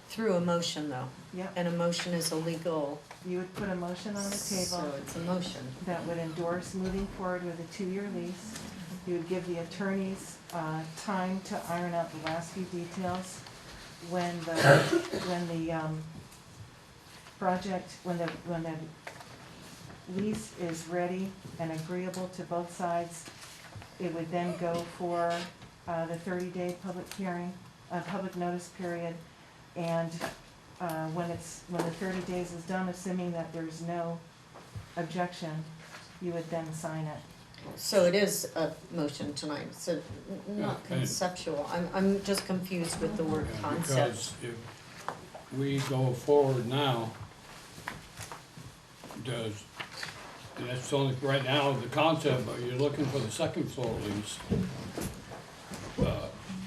Through a motion, though. Yep, And a motion is a legal, you would put a motion on the so table it's a motion. that would endorse moving forward with a 2-year lease. You would give the attorneys time to iron out the last few details. When the project, when the lease is ready and agreeable to both sides, it would then go for the 30-day public hearing, public notice period. And when the 30 days is done, assuming that there's no objection, you would then sign it. So it is a motion tonight, so not Yeah, and- conceptual. I'm just confused with the word Yeah, concept. because if we go forward now, that's only, right now, the concept, but you're looking for the second floor lease.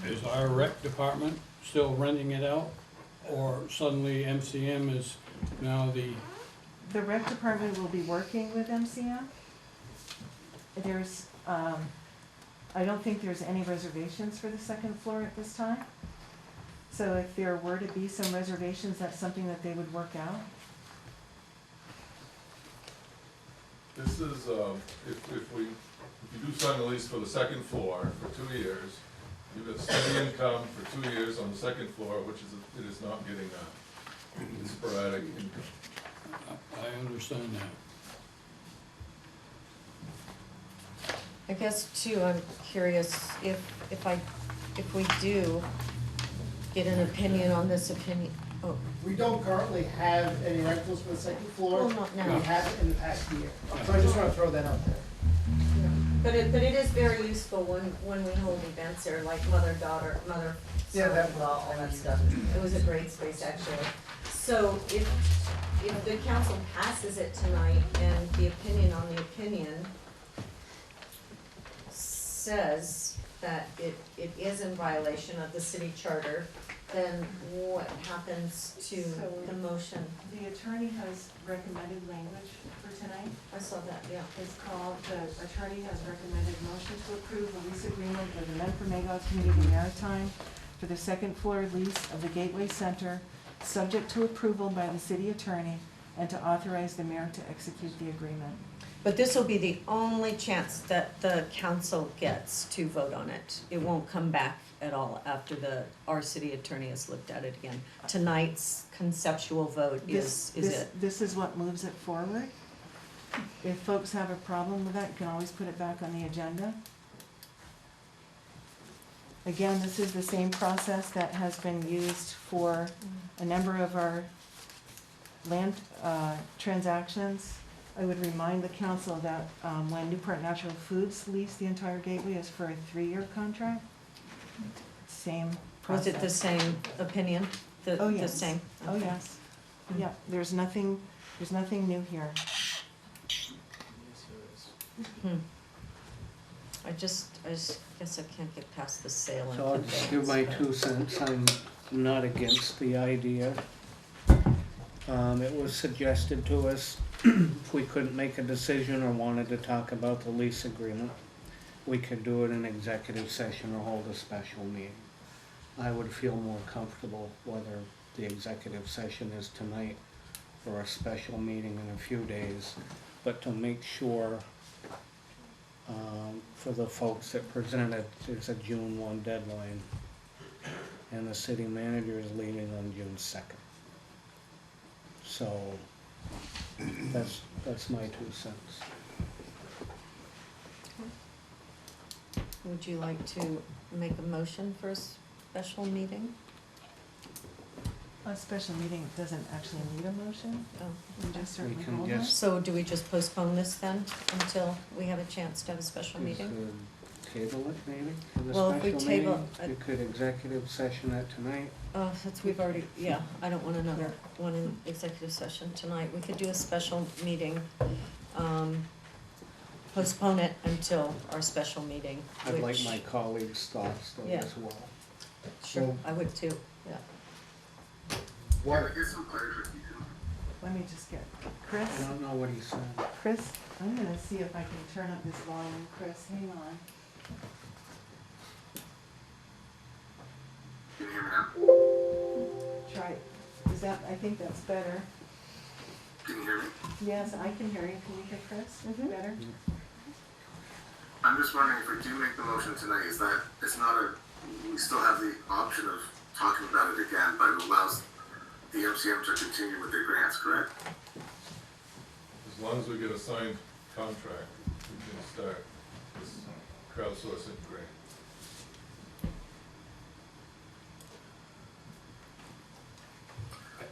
Is our rec department still renting it out? Or suddenly MCM is now the, The rec department will be working with MCM. There's, I don't think there's any reservations for the second floor at this time. So if there were to be some reservations, that's something that they would work out. This is, if you do sign the lease for the second floor for 2 years, you get steady income for 2 years on the second floor, which is, it is not getting sporadic income. I understand that. I guess too, I'm curious if we do get an opinion on this opinion, oh, We don't currently have any rentals for the second floor. well, not now. We have it in the past year. So I just want to throw that out there. But it is very useful when we hold events there, like mother-daughter, Yeah, that- mother-son-in-law, all that stuff. It was a great space, actually. So if the council passes it tonight and the opinion on the opinion says that it is in violation of the city charter, then what happens to the motion? The attorney has recommended language for tonight. I saw that, yeah. It's called, the attorney has recommended motion to approve the lease agreement with the Men for Magog Community Maritime for the second floor lease of the Gateway Center, subject to approval by the city attorney, and to authorize the mayor to execute the agreement. But this will be the only chance that the council gets to vote on it. It won't come back at all after our city attorney has looked at it again. Tonight's conceptual vote is it. This is what moves it forward. If folks have a problem with that, you can always put it back on the agenda. Again, this is the same process that has been used for a number of our land transactions. I would remind the council that when Newport Natural Foods leased the entire gateway is for a 3-year contract. Same process. Was it the same opinion? Oh, The yes. same? Oh, Okay. yes. Yeah, there's nothing new here. I just guess I can't get past the sale and So I'll just give my conveyance. 2 cents. I'm not against the idea. It was suggested to us if we couldn't make a decision or wanted to talk about the lease agreement, we could do it in executive session or hold a special meeting. I would feel more comfortable whether the executive session is tonight or a special meeting in a few days, but to make sure for the folks that presented, there's a June 1 deadline, and the city manager is leaving on June 2nd. So that's my 2 cents. Would you like to make a motion for a special meeting? A special meeting doesn't actually need a motion. Oh. We just certainly We can hold just- it. So do we just postpone this then until we have a chance to have a special meeting? Table it maybe for the Well, if we special table meeting? You could executive session it tonight. Since we've already, yeah, I don't want another one in executive session tonight. We could do a special meeting, postpone it until our special meeting, I'd like which- my colleagues' thoughts though Yeah. as well. Sure, I would too, yeah. Can I get some clarification? Let me just get, Chris, I don't know what he said. Chris, I'm gonna see if I can turn up this volume, Chris, hang on. Can you hear me now? Try, is that, I think that's better. Can you hear me? Yes, I can hear you, can you hear Chris? Better? I'm just wondering if we do make the motion tonight, is that, it's not a, we still have the option of talking about it again, but it allows the MCM to continue with their grants, correct? As long as we get a signed contract, we can start this crowdsourcing grant.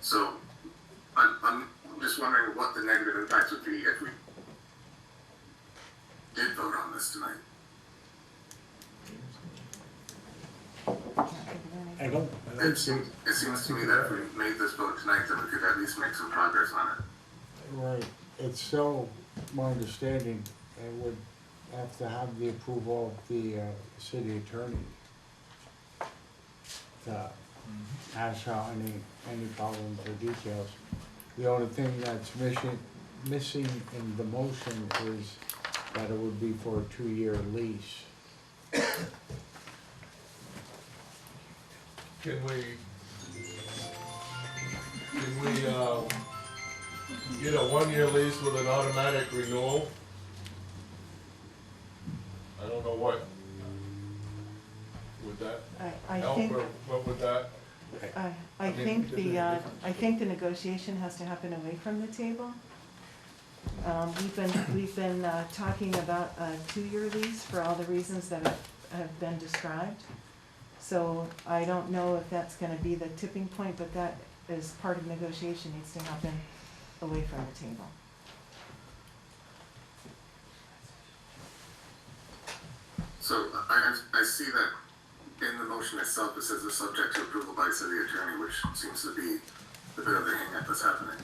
So, I'm just wondering what the negative impacts would be if we did vote on this tonight. I don't, It seems to me that if we made this vote tonight, then we could at least make some progress on it. Right, it's still my understanding, it would have to have the approval of the city attorney to hash out any problems or details. The only thing that's missing in the motion is that it would be for a 2-year lease. Can we get a 1-year lease with an automatic renewal? I don't know what, would that I help, think, or what would that? I think the negotiation has to happen away from the table. We've been talking about a 2-year lease for all the reasons that have been described. So I don't know if that's gonna be the tipping point, but that is part of negotiation, needs to happen away from the table. So I see that in the motion itself, it says it's subject to approval by city attorney, which seems to be the bit of the hang-up that's happening.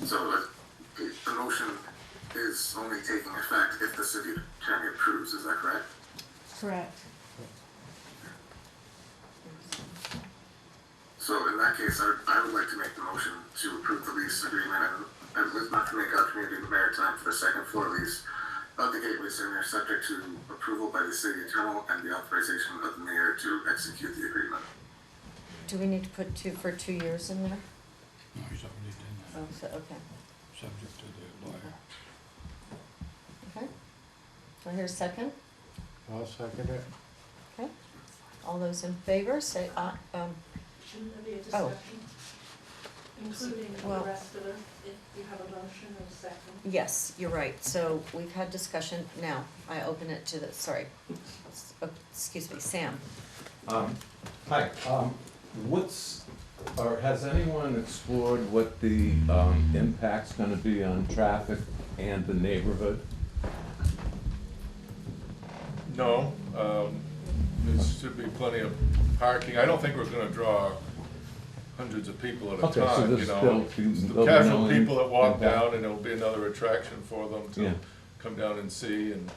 So the motion is only taking effect if the city attorney approves, is that correct? Correct. So in that case, I would like to make the motion to approve the lease agreement and with North Jamaica Community Maritime for the second floor lease of the Gateway Center, subject to approval by the city attorney and the authorization of the mayor to execute the agreement. Do we need to put for 2 years in there? no, he's already done that, Oh, so, okay, subject to the lawyer. okay. Do I hear a second? I'll second it. Okay. All those in favor, say aye. Shouldn't there be a Oh. discussion, including Well- the rest of it, if you have a motion and a second? Yes, you're right. So we've had discussion. Now, I open it to the, sorry. Excuse me, Sam. Hi, has anyone explored what the impact's gonna be on traffic and the neighborhood? No, there should be plenty of parking. I don't think we're gonna draw hundreds of people at a Okay, so time, there's you know. still- It's there'll the be casual no people that walk impact. down, and it'll be another attraction for them Yeah. to come down and see, and,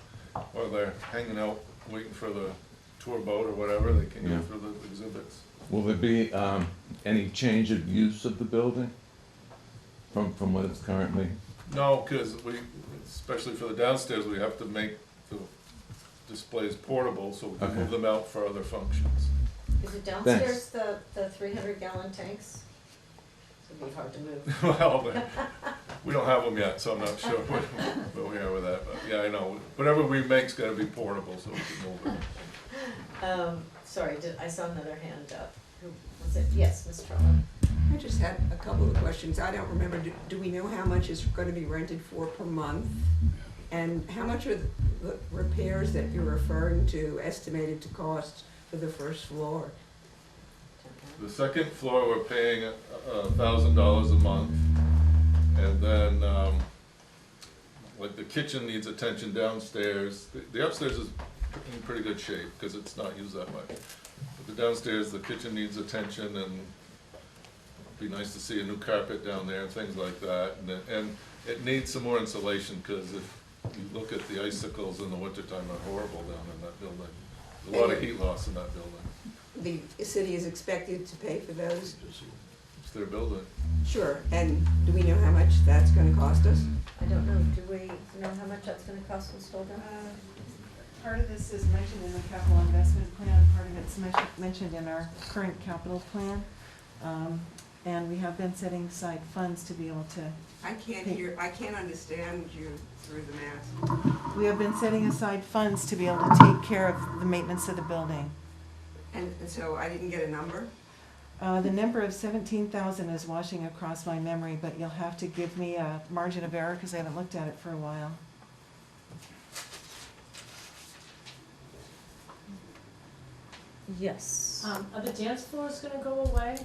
or they're hanging out waiting for the tour boat or whatever, they can Yeah. go through the exhibits. Will there be any change of use of the building from what it's currently? No, cause especially for the downstairs, we have to make the displays portable, so we can Okay. move them out for other functions. Is it downstairs the 300-gallon tanks? It'd be hard to move. Well, but we don't have them yet, so I'm not sure where we are with that, but yeah, I know, whatever we make's gotta be portable, so we can move it. Sorry, I saw another hand up. Who was it? Yes, Ms. Trello. I just had a couple of questions. I don't remember, do we know how much is gonna be rented for per month? And how much are the repairs that you're referring to estimated to cost for the first floor? The second floor, we're paying $1,000 a month. And then, like the kitchen needs attention downstairs. The upstairs is in pretty good shape because it's not used that much. But the downstairs, the kitchen needs attention, and it'd be nice to see a new carpet down there and things like that. And it needs some more insulation because if you look at the icicles in the wintertime, they're horrible down in that building. There's a lot of heat loss in that building. The city is expected to pay for those? It's their building. Sure, and do we know how much that's gonna cost us? I don't know, do we know how much that's gonna cost us, Holden? Part of this is mentioned in the capital investment plan, part of it's mentioned in our current capital plan. And we have been setting aside funds to be able to. I can't understand you through the mask. We have been setting aside funds to be able to take care of the maintenance of the building. And so I didn't get a number? The number of 17,000 is washing across my memory, but you'll have to give me a margin of error because I haven't looked at it for a while. Yes. Are the dance floors gonna go away?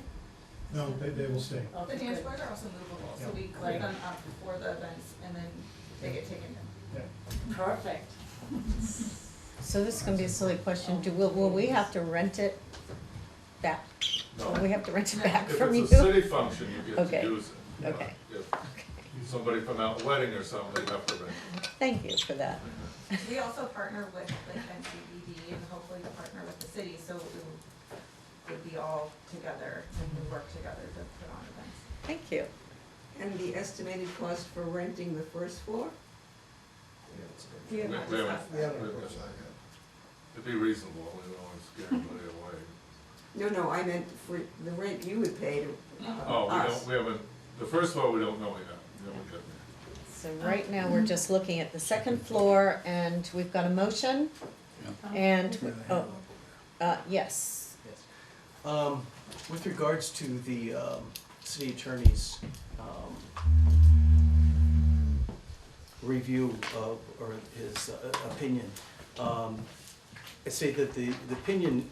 No, they will stay. Oh, The dance good. floors are also movable, so Yeah. we clear them up before the events and then they get taken down. Perfect. So this is gonna be a silly question, will we have to rent it back? No. Will we have to rent it No. back If from you? it's a city function, you get Okay. to use it. Okay. If somebody from out wedding or something, you have to rent. Thank you for that. We also partner with like NCIC and hopefully we partner with the city, so it would be all together and we work together to put on events. Thank you. And the estimated cost for renting the first floor? We have not discussed that. It'd be reasonable, we don't want to scare anybody away. No, I meant for the rent you would pay to Oh, us. we haven't, the first floor, we don't know yet. We haven't gotten there. So right now, we're just looking at the second floor and we've got a motion and, yes. With regards to the city attorney's review of, or his opinion, I say that the opinion,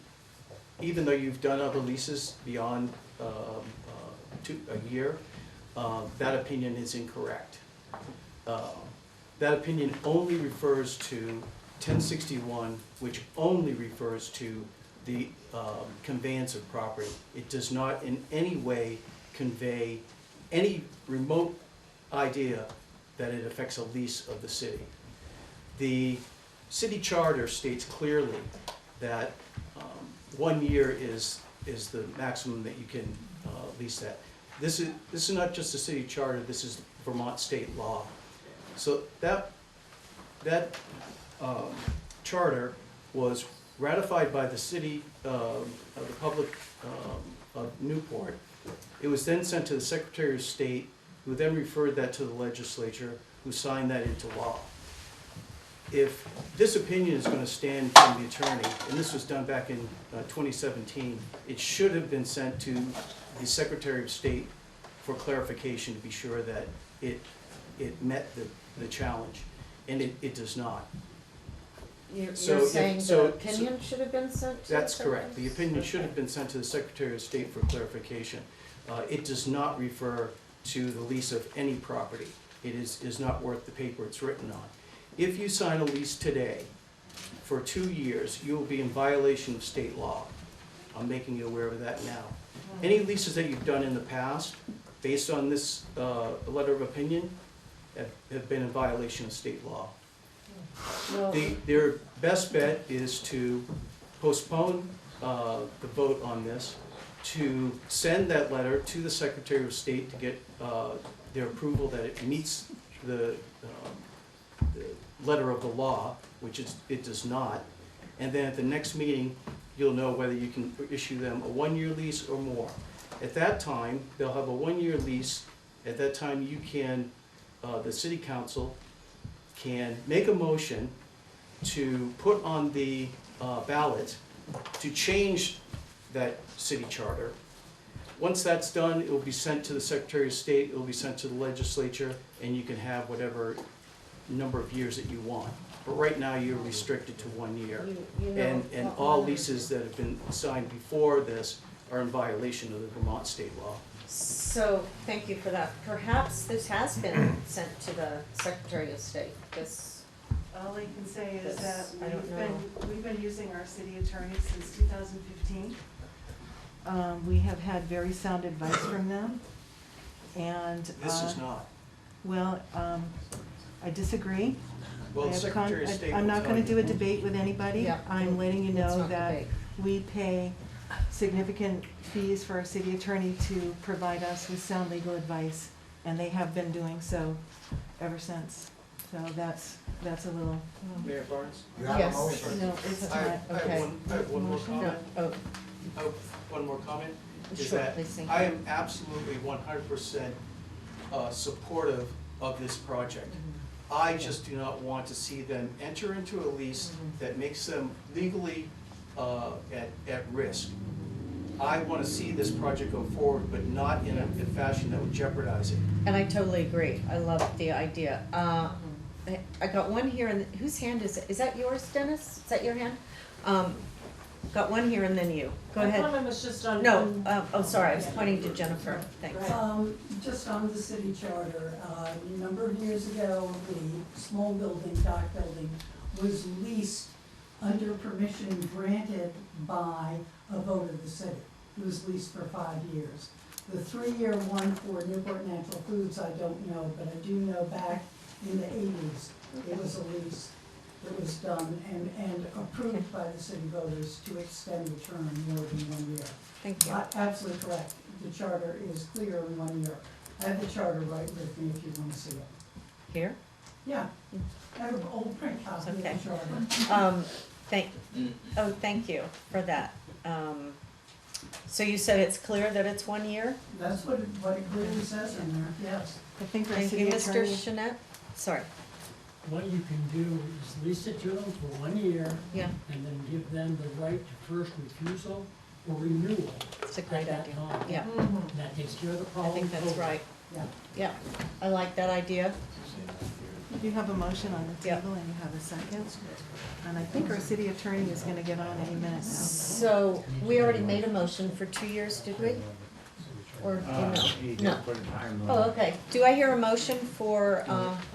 even though you've done other leases beyond a year, that opinion is incorrect. That opinion only refers to 1061, which only refers to the conveyance of property. It does not in any way convey any remote idea that it affects a lease of the city. The city charter states clearly that 1 year is the maximum that you can lease that. This is not just the city charter, this is Vermont state law. So that charter was ratified by the city of the Republic of Newport. It was then sent to the Secretary of State, who then referred that to the legislature, who signed that into law. If this opinion is going to stand from the attorney, and this was done back in 2017, it should have been sent to the Secretary of State for clarification to be sure that it met the challenge, and it does not. You're So saying if- the so- opinion should have been sent to? That's correct. The opinion should have been sent to the Secretary of State for clarification. It does not refer to the lease of any property. It is not worth the paper it's written on. If you sign a lease today for 2 years, you will be in violation of state law. I'm making you aware of that now. Any leases that you've done in the past, based on this letter of opinion, have been in violation of state law. Well, Their best bet is to postpone the vote on this, to send that letter to the Secretary of State to get their approval that it meets the letter of the law, which it does not. And then at the next meeting, you'll know whether you can issue them a 1-year lease or more. At that time, they'll have a 1-year lease. At that time, you can, the city council can make a motion to put on the ballot to change that city charter. Once that's done, it will be sent to the Secretary of State, it will be sent to the legislature, and you can have whatever number of years that you want. But right now, you're restricted to 1 year. you know, And all leases that have been signed before this are in violation of the Vermont state law. So, thank you for that. Perhaps this has been sent to the Secretary of State, this, All I can say is that This, I don't know. we've been using our city attorney since 2015. We have had very sound advice from them, and. This is not. Well, I disagree. Well, I the have Secretary of State I'm will not tell gonna you. do a debate with anybody. Yeah, I'm letting you let's know not that debate. we pay significant fees for our city attorney to provide us with sound legal advice, and they have been doing so ever since. So that's a little, Mayor Barnes? yes, no, it's I not. okay. have one more No, comment. oh, I have one more comment. Is Sure, that please, thank I you. am absolutely 100% supportive of this project. I just do not want to see them enter into a lease that makes them legally at risk. I want to see this project go forward, but not in a fashion that would jeopardize it. and I totally agree. I love the idea. I got one here, and whose hand is it? Is that yours, Dennis? Is that your hand? Got one here and then you. Go My ahead. comment was just on. No, oh, sorry, I was pointing to Jennifer. Thanks. Just on the city charter, a number of years ago, the small building, dock building, was leased under permission granted by a vote of the city. It was leased for 5 years. The 3-year one for Newport Natural Foods, I don't know, but I do know back in the 80s, it was a lease that was done and approved by the city voters to extend the term more than 1 year. Thank you. Absolutely correct. The charter is clear in 1 year. I have the charter right with me if you want to see it. Here? Yeah, I have an old print copy of the Okay. charter. Thank you for that. So you said it's clear that it's 1 year? That's what it clearly says in there, yes. I think our Thank city you, Mr. attorney. Chanette? Sorry. What you can do is lease it to them for 1 year Yeah, and then give them the right to first refusal or renewal it's a at great that idea. time. Yeah, And that takes care of the I problem. think that's totally. right. Yeah. Yeah, I like that idea. You have a motion on the Yep. table and you have a second. And I think our city attorney is gonna get on any minute now. So, we already made a motion for 2 years, did we? Or, no? You No. did put a time Oh, limit. okay. Do I hear a motion for,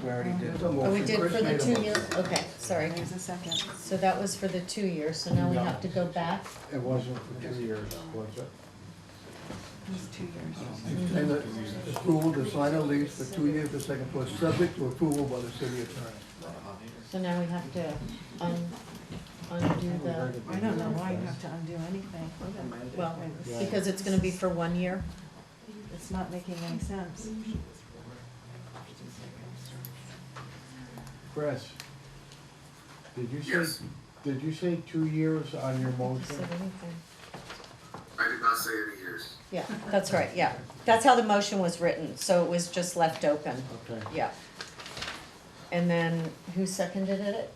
We already did. oh, we did for the 2 years? Okay, sorry. There's a second. So that was for the 2 years, so now we No. have to go back? It wasn't for 2 years, was it? It's 2 years. And the approval to sign a lease for 2 years, the second floor, subject to approval by the city attorney. So now we have to undo the, I don't know why you have to undo anything. well, because it's gonna be for 1 year? It's not making any sense. Chris, Yes. did you say 2 years on your I motion? said anything. I did not say any years. Yeah, that's right, yeah. That's how the motion was written, so it was just left open, Okay, yeah. And then, who seconded it?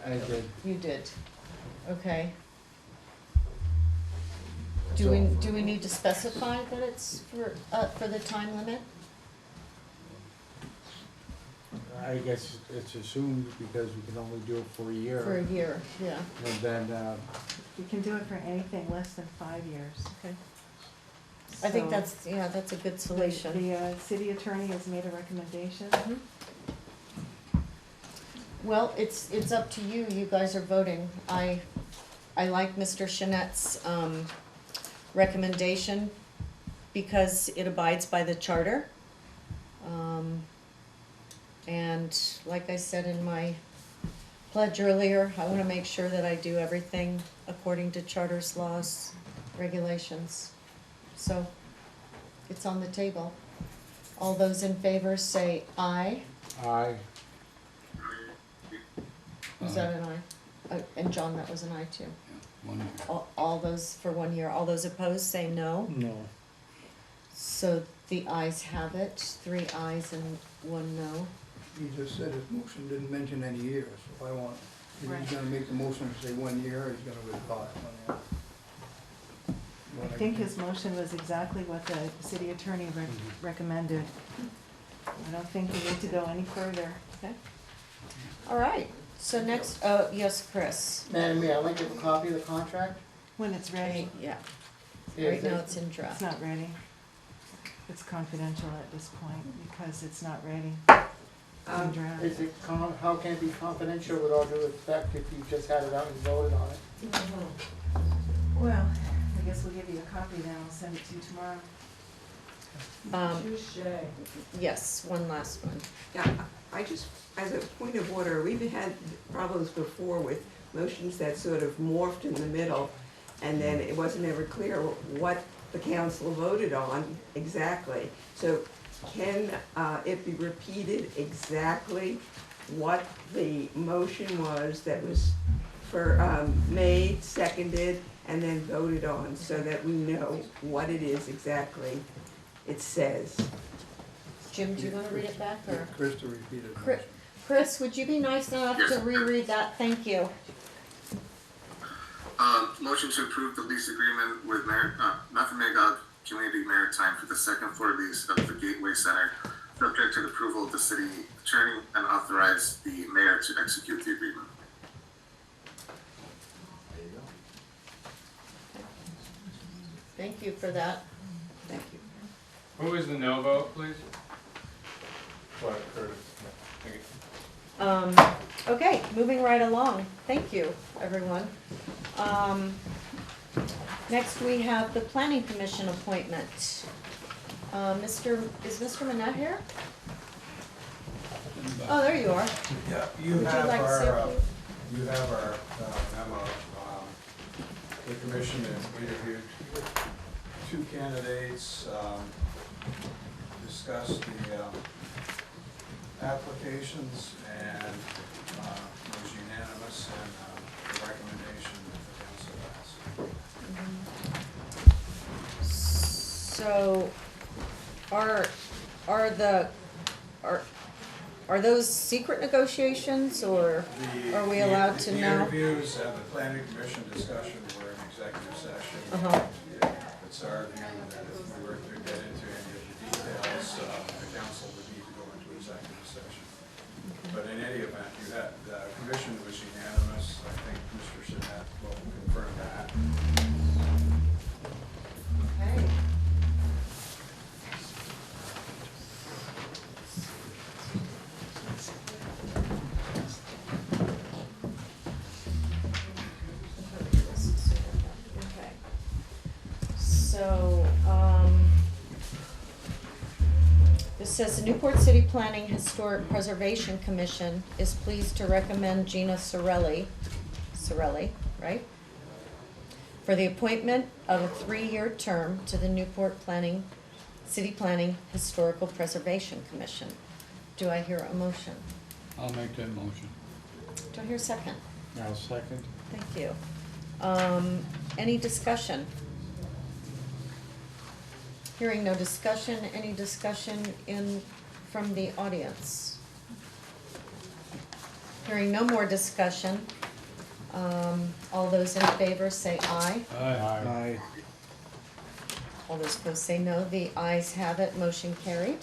I did. You did. Okay. So- Do we need to specify that it's for the time limit? I guess it's assumed because we can only do it for a year. For a year, yeah, And then, You can do it for anything less than 5 years. okay. I think So, that's a good solution. The city attorney has made a recommendation. Mhm. Well, it's up to you, you guys are voting. I like Mr. Chanette's, recommendation because it abides by the charter. And like I said in my pledge earlier, I wanna make sure that I do everything according to charters, laws, regulations. So, it's on the table. All those in favor say aye. I, Was that an aye? And John, that was an aye too. 1 year. All those for 1 year. All those opposed say no. No. So the ayes have it, 3 ayes and 1 no. He just said his motion didn't mention any years, so if I want, if Right. he's gonna make the motion to say 1 year, he's gonna withdraw it 1 year. I think his motion was exactly what the city attorney recommended. I don't think we need to go any further. Okay. All right. So next, yes, Chris. Madam Mayor, I'd like to have a copy of the contract. When it's ready. Yeah. Right now it's in It's draft. not ready. It's confidential at this point because it's not ready. It's in draft. Is it, how can it be confidential with all due respect if you just had it out and voted on it? Well, I guess we'll give you a copy then, I'll send it to you tomorrow. Yes, one last one. Yeah, I just, as a point of order, we've had problems before with motions that sort of morphed in the middle, and then it wasn't ever clear what the council voted on exactly. So can it be repeated exactly what the motion was that was for, made, seconded, and then voted on, so that we know what it is exactly it says? Jim, do you want to read it back, or? Chris to repeat it. Chris, would you be nice enough to reread that? Thank you. Motion to approve the lease agreement with Magog Community Maritime for the second floor lease of the Gateway Center, subject to the approval of the city attorney, and authorize the mayor to execute the agreement. Thank you for that. Thank you. What was the no vote, please? What, Curtis? Thank you. Okay, moving right along. Thank you, everyone. Next, we have the Planning Commission appointment. Is Mr. Manette here? Oh, there you are. Yeah, Would you like to say a few? you have our memo. The commission has interviewed two candidates, discussed the applications, and it was unanimous and the recommendation that the council has. So, are those secret negotiations, or are we allowed to The know? interviews and the planning commission discussion were in executive session. Uh-huh. It's our view that if we were to get into any of the details, the council would need to go into executive session. But in any event, the commission was unanimous. I think Mr. Sinnet will confirm that. Okay. Okay. So, this says the Newport City Planning Historic Preservation Commission is pleased to recommend Gina Sorelli, right? For the appointment of a 3-year term to the Newport City Planning Historical Preservation Commission. Do I hear a motion? I'll make that motion. Do I hear a second? I'll second. Thank you. Any discussion? Hearing no discussion, any discussion from the audience? Hearing no more discussion, all those in favor say aye. Aye. All those opposed say no. The ayes have it, motion carried.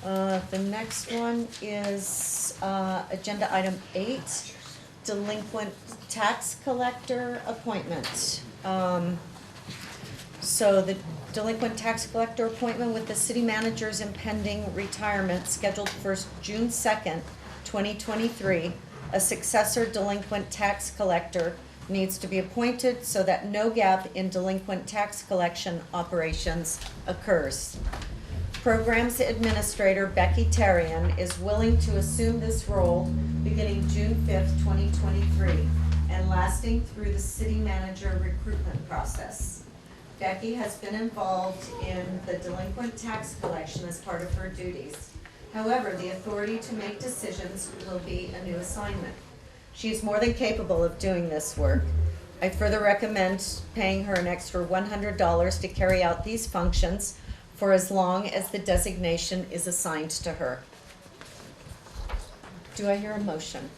The next one is agenda item 8, delinquent tax collector appointment. So the delinquent tax collector appointment with the city manager's impending retirement scheduled for June 2nd, 2023. A successor delinquent tax collector needs to be appointed so that no gap in delinquent tax collection operations occurs. Programs Administrator Becky Terrian is willing to assume this role beginning June 5th, 2023, and lasting through the city manager recruitment process. Becky has been involved in the delinquent tax collection as part of her duties. However, the authority to make decisions will be a new assignment. She is more than capable of doing this work. I further recommend paying her an extra $100 to carry out these functions for as long as the designation is assigned to her. Do I hear a motion?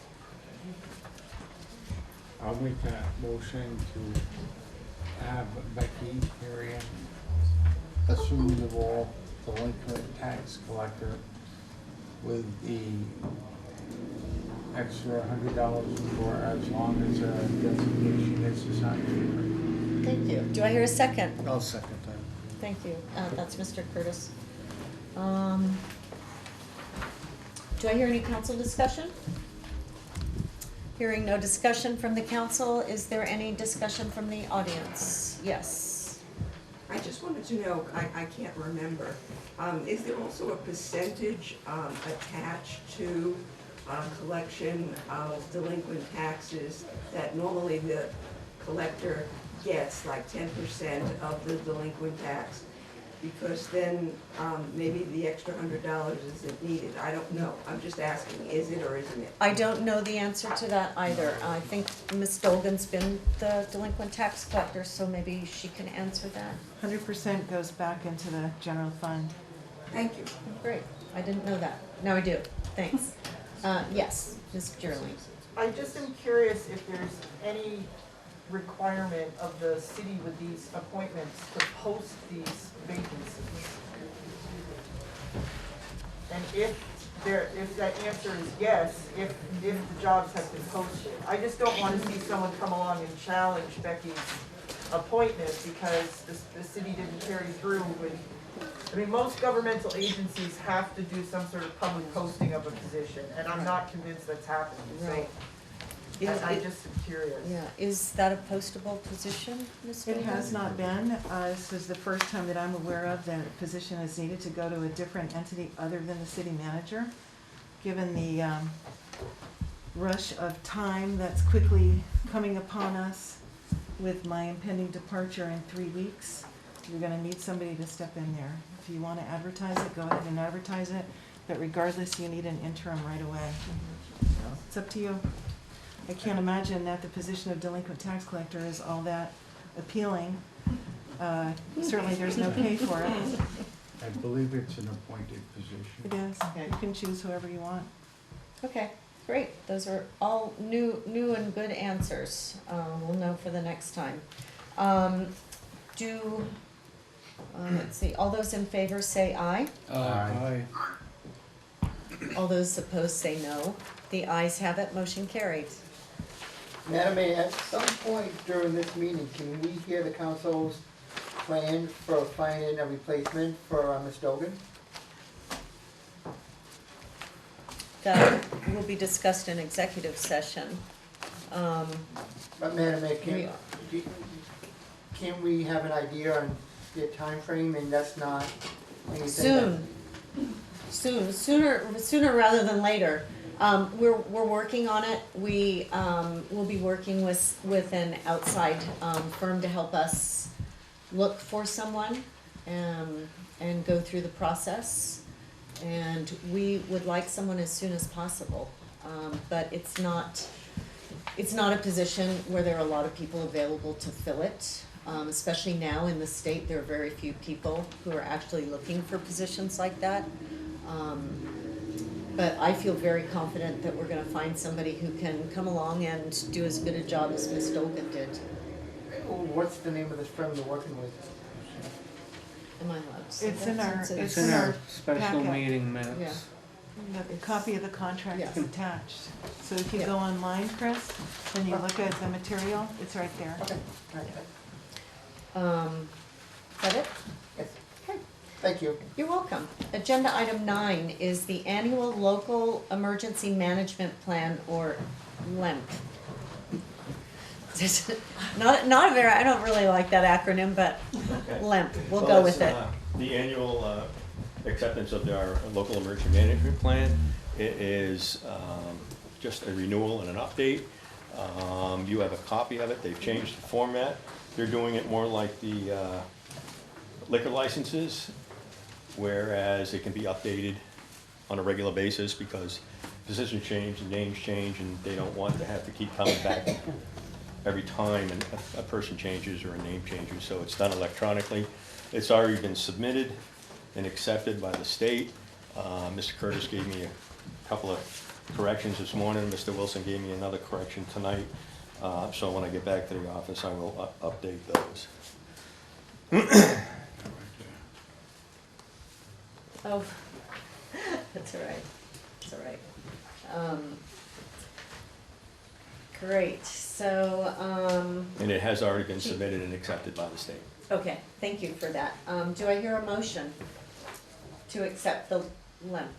I'll make that motion to have Becky Terrian assume the role of delinquent tax collector with the extra $100 for as long as a designation is assigned to her. Thank you. Do I hear a second? I'll second that. Thank you. That's Mr. Curtis. Do I hear any council discussion? Hearing no discussion from the council, is there any discussion from the audience? Yes. I just wanted to know, I can't remember, is there also a percentage attached to collection of delinquent taxes that normally the collector gets, like 10% of the delinquent tax? Because then maybe the extra $100 isn't needed. I don't know. I'm just asking, is it or isn't it? I don't know the answer to that either. I think Ms. Dolgan's been the delinquent tax collector, so maybe she can answer that. 100% goes back into the general fund. Thank you. Great. I didn't know that. Now I do. Thanks. Yes, Ms. Gerling. I just am curious if there's any requirement of the city with these appointments to post these vacancies. And if that answer is yes, if the jobs have been posted. I just don't want to see someone come along and challenge Becky's appointment because the city didn't carry through with, I mean, most governmental agencies have to do some sort of public posting of a position, and I'm not convinced that's happening, so. Right. I just am curious. Yeah, is that a postable position, Ms. It Dolgan? has not been. This is the first time that I'm aware of that a position is needed to go to a different entity other than the city manager. Given the rush of time that's quickly coming upon us with my impending departure in 3 weeks, you're gonna need somebody to step in there. If you wanna advertise it, go ahead and advertise it, but regardless, you need an interim right away. It's up to you. I can't imagine that the position of delinquent tax collector is all that appealing. Certainly, there's no pay for it. I believe it's an appointed position. It is. You can choose whoever you want. Okay, great. Those are all new and good answers. We'll know for the next time. Let's see, all those in favor say aye. Aye. All those opposed say no. The ayes have it, motion carried. Madam Mayor, at some point during this meeting, can we hear the council's plan for finding a replacement for Ms. Dogan? That will be discussed in executive session. But Madam Mayor, can we have an idea on the time frame, and that's not anything that... Sooner rather than later. We're working on it. We'll be working with an outside firm to help us look for someone and go through the process. And we would like someone as soon as possible. But it's not a position where there are a lot of people available to fill it. Especially now in the state, there are very few people who are actually looking for positions like that. But I feel very confident that we're gonna find somebody who can come along and do as good a job as Ms. Dolgan did. What's the name of this firm you're working with? Am I allowed to say It's that? in our, Since it's It's in our special packet. meeting minutes. The copy of the contract is Yeah. attached. So if you Yeah. go online, Chris, and you look at the material, it's right there. Okay, all right. Is that it? Yes. Okay. Thank you. You're welcome. Agenda item 9 is the annual local emergency management plan, or LEMP. Not a very, I don't really like that acronym, but LEMP, we'll go with it. The annual acceptance of our local emergency management plan. It is just a renewal and an update. You have a copy of it. They've changed the format. They're doing it more like the liquor licenses, whereas it can be updated on a regular basis because positions change and names change, and they don't want to have to keep coming back every time a person changes or a name changes. So it's done electronically. It's already been submitted and accepted by the state. Mr. Curtis gave me a couple of corrections this morning. Mr. Wilson gave me another correction tonight. So when I get back to the office, I will update those. Oh, that's all right. That's all right. Great. So, And it has already been submitted and accepted by the state. okay, thank you for that. Do I hear a motion to accept the limp?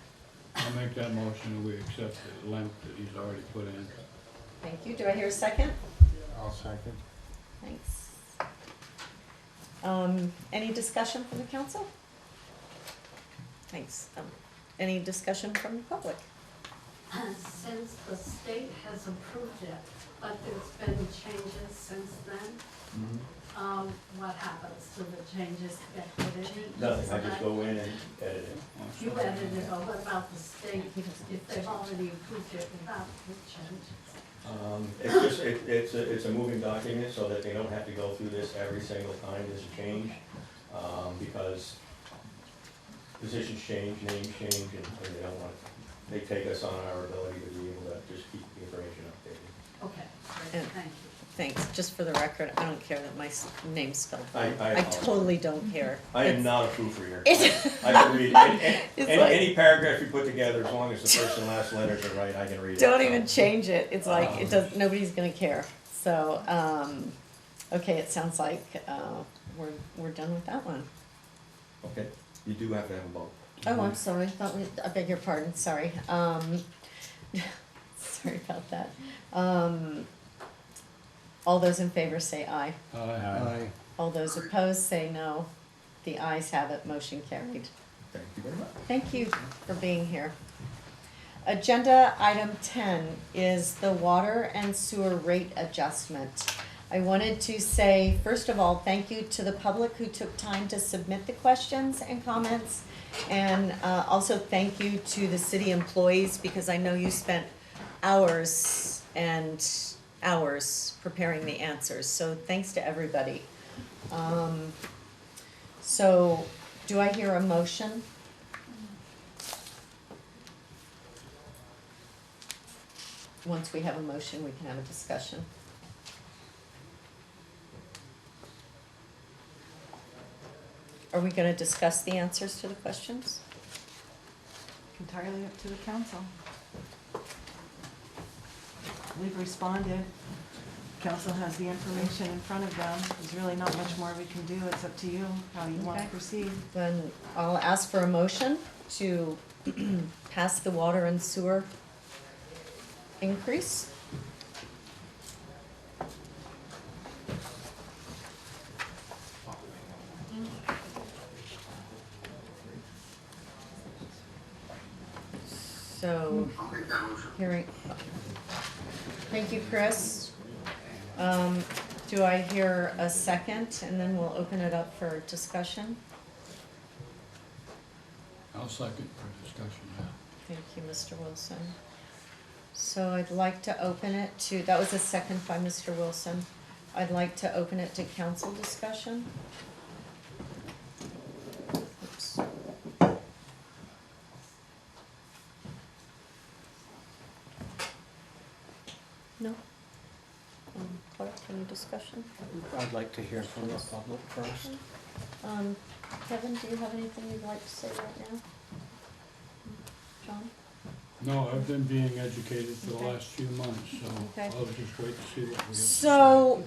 I'll make that motion that we accept the limp that he's already put in. Thank you. Do I hear a second? I'll second. Thanks. Any discussion from the council? Thanks. Any discussion from the public? Since the state has approved it, but there's been changes since then, what happens? Do the changes get edited? Nothing, I just go in and edit it. You edited it, but what about the state, if they've already approved it without the changes? It's a moving document so that they don't have to go through this every single time there's a change, because positions change, names change, and they don't want, they take us on our ability to be able to just keep the information updated. Okay, great, And- thank you. Thanks. Just for the record, I don't care that my name's spelled wrong. I I totally don't care. I am It's- not a proofreader. It's- I can read It's like- any paragraph you put together, as long as the first and last letters are right, I can read it. Don't so. even change it. It's like, it does, nobody's gonna care. So, okay, it sounds like, we're done with that one. Okay, you do have to have a vote. Oh, I'm sorry. I beg your pardon. Sorry. Sorry about that. All those in favor say aye. Aye. All those opposed say no. The ayes have it. Motion carried. Thank you very much. Thank you for being here. Agenda item 10 is the water and sewer rate adjustment. I wanted to say, first of all, thank you to the public who took time to submit the questions and comments. And also thank you to the city employees, because I know you spent hours and hours preparing the answers. So thanks to everybody. So do I hear a motion? Once we have a motion, we can have a discussion. Are we gonna discuss the answers to the questions? Entirely up to the council. We've responded. Council has the information in front of them. There's really not much more we can do. It's up to you how you want to Okay. proceed. Then I'll ask for a motion to pass the water and sewer increase. So, I'll make that motion. hearing, thank you, Chris. Do I hear a second, and then we'll open it up for discussion? I'll second for discussion, yeah. Thank you, Mr. Wilson. So I'd like to open it to, that was a second by Mr. Wilson. I'd like to open it to council discussion. Oops. No? Clerk, any discussion? I'd like to hear from the public first. Kevin, do you have anything you'd like to say right now? John? No, I've been being educated for the Okay. last few months, so Okay. I'll just wait to see what we get. So,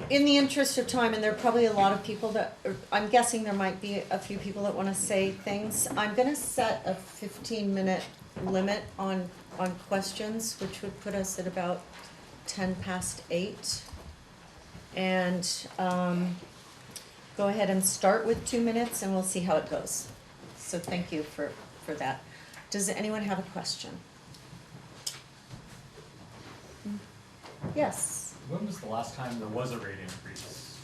in the interest of time, and there are probably a lot of people that, or I'm guessing there might be a few people that wanna say things, I'm gonna set a 15-minute limit on questions, which would put us at about 8:10. And, go ahead and start with 2 minutes, and we'll see how it goes. So thank you for that. Does anyone have a question? Yes, When was the last time there was a rate increase?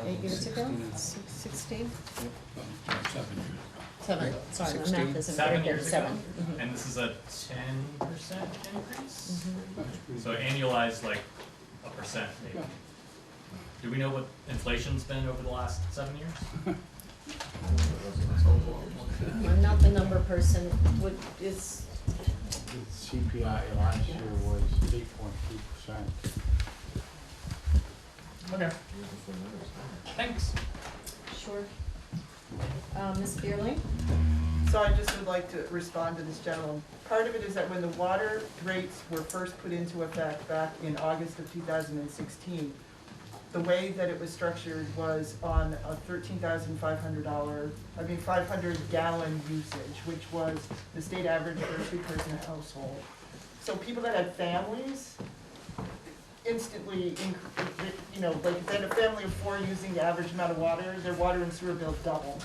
8 years ago, 16. 16? 7 years. 7, sorry, my 16. math isn't very 7 good, years ago? 7. Mhm. And this is a 10% increase? That's pretty So good. annualized like a percent maybe. Yeah. Do we know what inflation's been over the last 7 years? I'm not the number person, what is, The CPI last year was 8.2%. Okay. Thanks. sure. Ms. Beerling? So I just would like to respond to this gentleman. Part of it is that when the water rates were first put into effect back in August of 2016, the way that it was structured was on a $500 gallon usage, which was the state average for a two-person household. So people that had families instantly, like if they had a family of 4 using the average amount of water, their water and sewer bill doubled.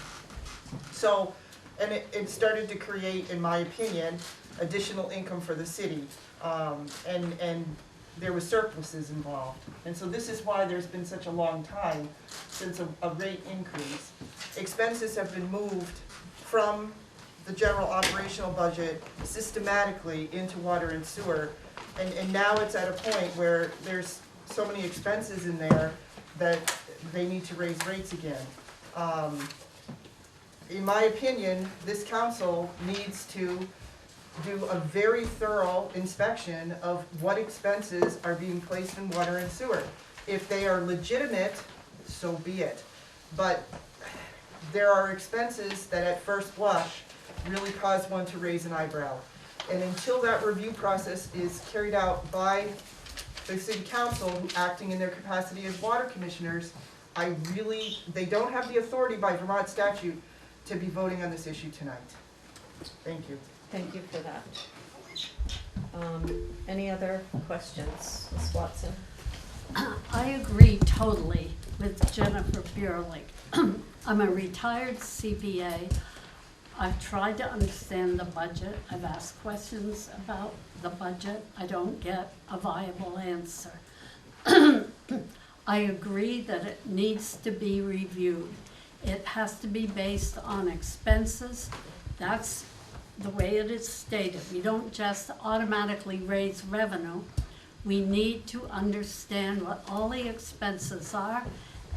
So, and it started to create, in my opinion, additional income for the city. And there was surpluses involved. And so this is why there's been such a long time since a rate increase. Expenses have been moved from the general operational budget systematically into water and sewer. And now it's at a point where there's so many expenses in there that they need to raise rates again. In my opinion, this council needs to do a very thorough inspection of what expenses are being placed in water and sewer. If they are legitimate, so be it. But there are expenses that at first blush really cause one to raise an eyebrow. And until that review process is carried out by the city council, acting in their capacity as water commissioners, they don't have the authority by Vermont statute to be voting on this issue tonight. Thank you. Thank you for that. Any other questions, Ms. Watson? I agree totally with Jennifer Burley. I'm a retired CPA. I've tried to understand the budget. I've asked questions about the budget. I don't get a viable answer. I agree that it needs to be reviewed. It has to be based on expenses. That's the way it is stated. We don't just automatically raise revenue. We need to understand what all the expenses are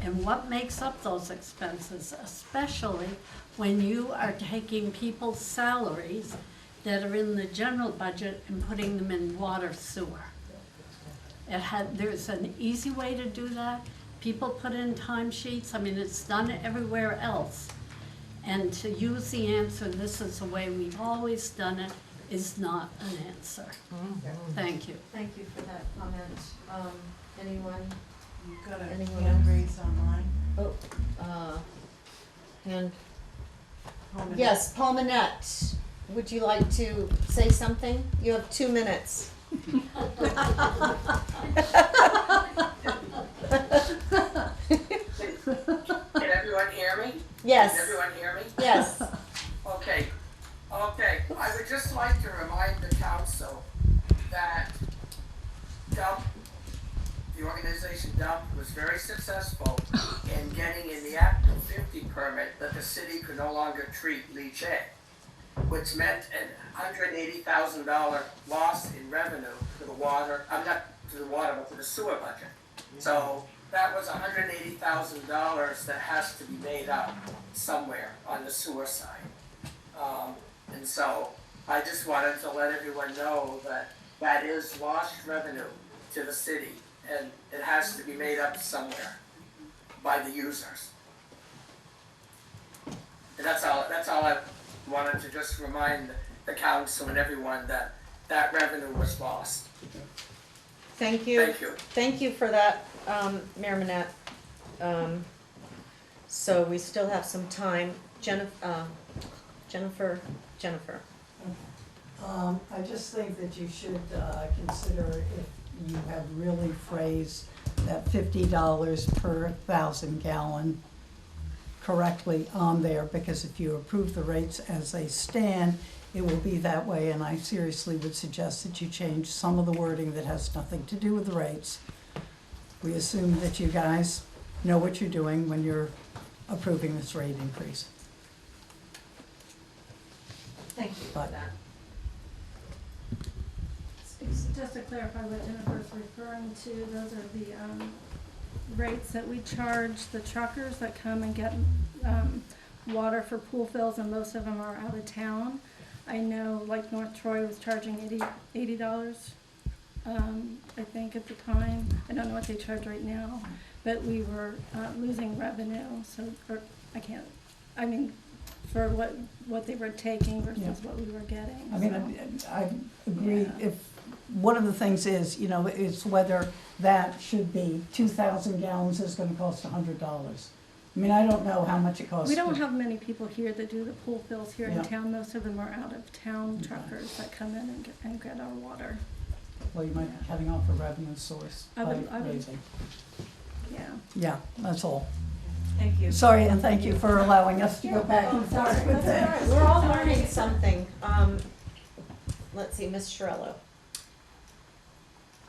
and what makes up those expenses, especially when you are taking people's salaries that are in the general budget and putting them in water sewer. There's an easy way to do that. People put in timesheets. I mean, it's done everywhere else. And to use the answer, this is the way we've always done it, is not an answer. Thank you. Thank you for that comment. Anyone? You've got a Anyone hand else? raised online. Oh, hand. Yes, Paul Manette, would you like to say something? You have 2 minutes. Can everyone hear me? Yes. Can everyone hear me? Yes. Okay. I would just like to remind the council that the organization DUMP was very successful in getting in the Act 50 permit that the city could no longer treat leachate, which meant a $180,000 loss in revenue to the water, not to the water, but to the sewer budget. So that was $180,000 that has to be made up somewhere on the sewer side. And so I just wanted to let everyone know that that is lost revenue to the city, and it has to be made up somewhere by the users. And that's all I wanted to just remind the council and everyone that that revenue was lost. Thank you. Thank you. Thank you for that, Mayor Manette. So we still have some time. Jennifer. I just think that you should consider if you have really phrased that $50 per 1,000 gallon correctly on there, because if you approve the rates as they stand, it will be that way, and I seriously would suggest that you change some of the wording that has nothing to do with the rates. We assume that you guys know what you're doing when you're approving this rate increase. Thank you for that. Just to clarify what Jennifer's referring to, those are the rates that we charge the truckers that come and get water for pool fills, and most of them are out of town. I know like North Troy was charging $80, I think at the time. I don't know what they charge right now, but we were losing revenue, so, for what they were taking versus Yeah. what we were getting. I mean, I agree, Yeah. if, one of the things is, it's whether that should be 2,000 gallons is gonna cost $100. I mean, I don't know how much it costs. We don't have many people here that do the pool fills here in Yeah. town. Most of them are out of town truckers that come in and get our water. Well, you might be cutting off a revenue source I by would- raising. Yeah. Yeah, that's all. Thank you. Sorry, and thank you for allowing us to go back and forth That's with all that. right. We're all learning something. Let's see, Ms. Shirello.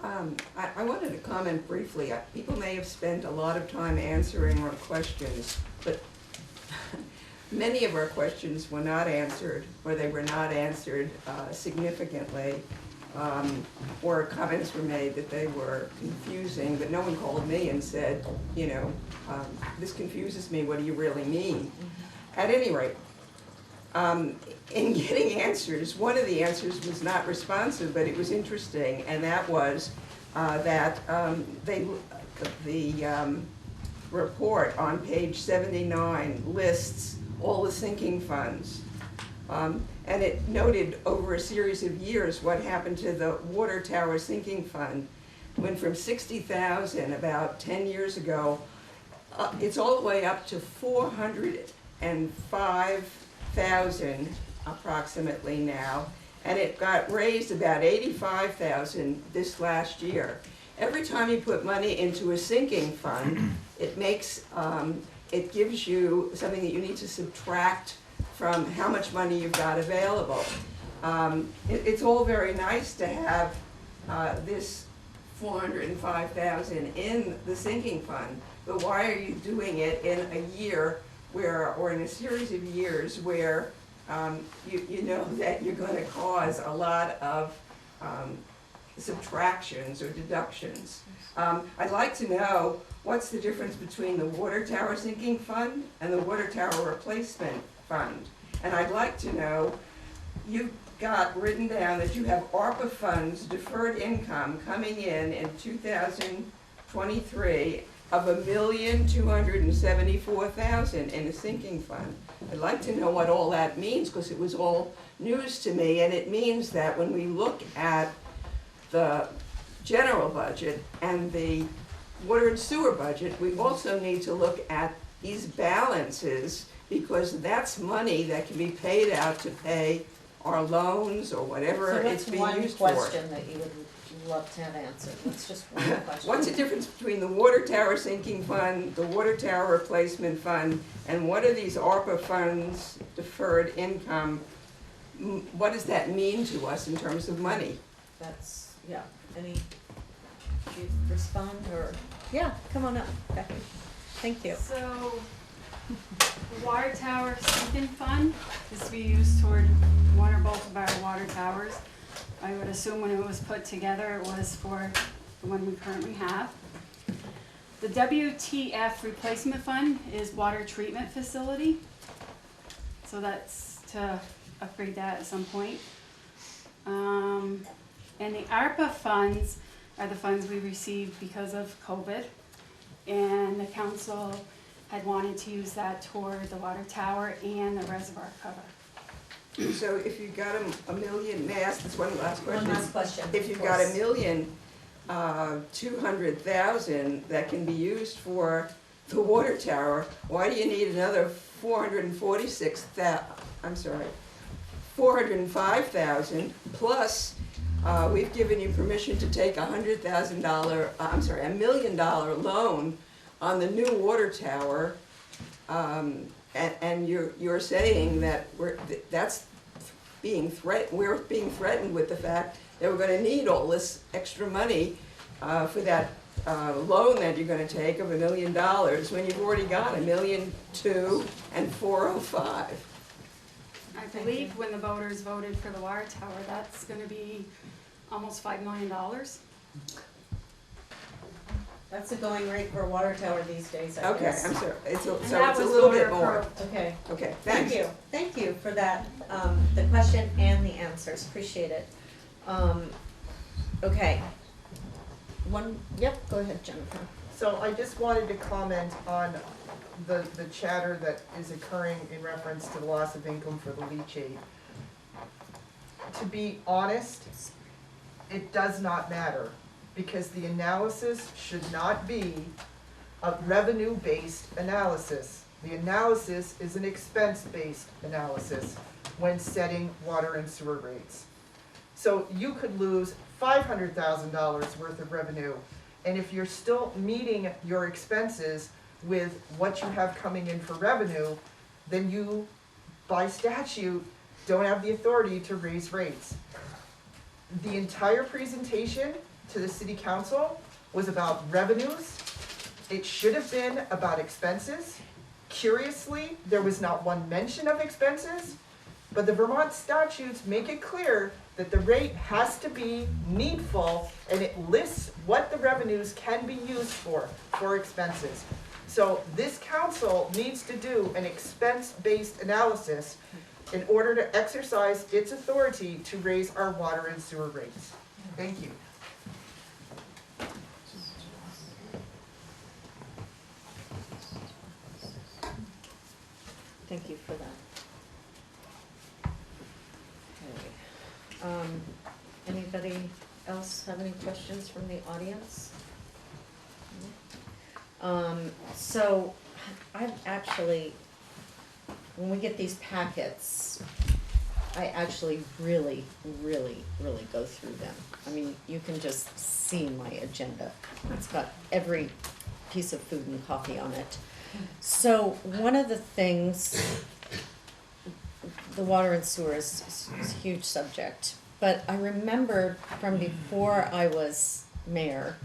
I wanted to comment briefly. People may have spent a lot of time answering our questions, but many of our questions were not answered, or they were not answered significantly, or comments were made that they were confusing, but no one called me and said, this confuses me, what do you really mean? At any rate, in getting answers, one of the answers was not responsive, but it was interesting, and that was that the report on page 79 lists all the sinking funds. And it noted over a series of years what happened to the water tower sinking fund. Went from 60,000 about 10 years ago, it's all the way up to 405,000 approximately now, and it got raised about 85,000 this last year. Every time you put money into a sinking fund, it makes, it gives you something that you need to subtract from how much money you've got available. It's all very nice to have this 405,000 in the sinking fund, but why are you doing it in a year where, or in a series of years where you know that you're going to cause a lot of subtractions or deductions? I'd like to know what's the difference between the water tower sinking fund and the water tower replacement fund. And I'd like to know, you've got written down that you have ARPA funds, deferred income, coming in 2023 of $1,274,000 in a sinking fund. I'd like to know what all that means, because it was all news to me, and it means that when we look at the general budget and the water and sewer budget, we also need to look at these balances, because that's money that can be paid out to pay our loans or whatever it's being used for. So what's one question that you would love to have answered? What's just one question? What's the difference between the water tower sinking fund, the water tower replacement fund, and what are these ARPA funds, deferred income? What does that mean to us in terms of money? That's, yeah, any, do you respond, or, yeah, come on up, Becky. Thank you. So, the water tower sinking fund is to be used toward one or both of our water towers. I would assume when it was put together, it was for the one we currently have. The WTF replacement fund is water treatment facility. So that's to upgrade that at some point. And the ARPA funds are the funds we received because of COVID. And the council had wanted to use that toward the water tower and the reservoir cover. So if you've got a million, may I ask this one last question? One last question, If you've of got course. $1,200,000 that can be used for the water tower, why do you need another 405,000 plus we've given you permission to take $100 million loan on the new water tower, and you're saying that we're being threatened with the fact that we're going to need all this extra money for that loan that you're going to take of $1 million when you've already got $1.2 million and 405. I believe when the voters voted for the water tower, that's gonna be almost $5 million. That's the going rate for a water tower these days, I Okay, guess. I'm sorry, so And it's that a was little voter bit more. approved. Okay. Okay, Thank thanks. you. Thank you for that, the question and the answers. Appreciate it. Okay. Yep, go ahead, Jennifer. So I just wanted to comment on the chatter that is occurring in reference to the loss of income for the leachate. To be honest, it does not matter, because the analysis should not be a revenue-based analysis. The analysis is an expense-based analysis when setting water and sewer rates. So you could lose $500,000 worth of revenue, and if you're still meeting your expenses with what you have coming in for revenue, then you, by statute, don't have the authority to raise rates. The entire presentation to the city council was about revenues. It should have been about expenses. Curiously, there was not one mention of expenses, but the Vermont statutes make it clear that the rate has to be needful, and it lists what the revenues can be used for expenses. So this council needs to do an expense-based analysis in order to exercise its authority to raise our water and sewer rates. Thank you. Thank you for that. Okay. Anybody else have any questions from the audience? So I've actually, when we get these packets, I actually really go through them. I mean, you can just see my agenda. It's got every piece of food and coffee on it. So one of the things, the water and sewer is a huge subject, but I remembered from before I was mayor,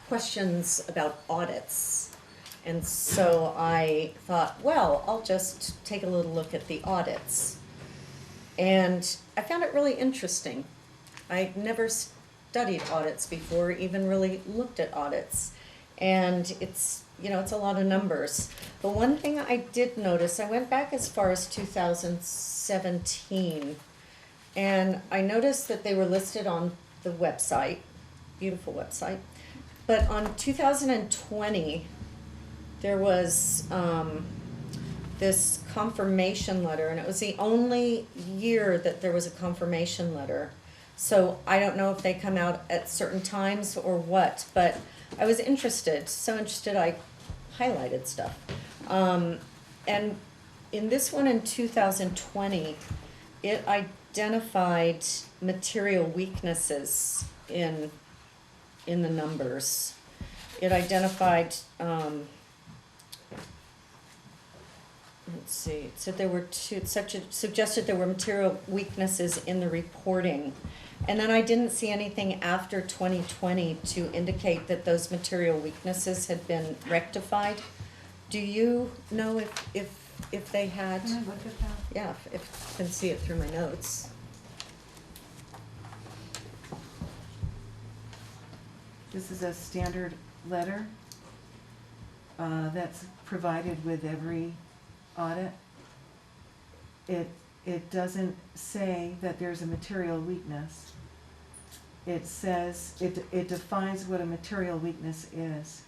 questions about audits. And so I thought, well, I'll just take a little look at the audits. And I found it really interesting. I'd never studied audits before, even really looked at audits. And it's, you know, it's a lot of numbers. But one thing I did notice, I went back as far as 2017, and I noticed that they were listed on the website, beautiful website. But on 2020, there was this confirmation letter, and it was the only year that there was a confirmation letter. So I don't know if they come out at certain times or what, but I was interested, so interested I highlighted stuff. And in this one in 2020, it identified material weaknesses in the numbers. It identified, let's see, it said there were suggested there were material weaknesses in the reporting. And then I didn't see anything after 2020 to indicate that those material weaknesses had been rectified. Do you know if they had? Can I look at that? Yeah, if I can see it through my notes. This is a standard letter that's provided with every audit. It doesn't say that there's a material weakness. It says, it defines what a material weakness is.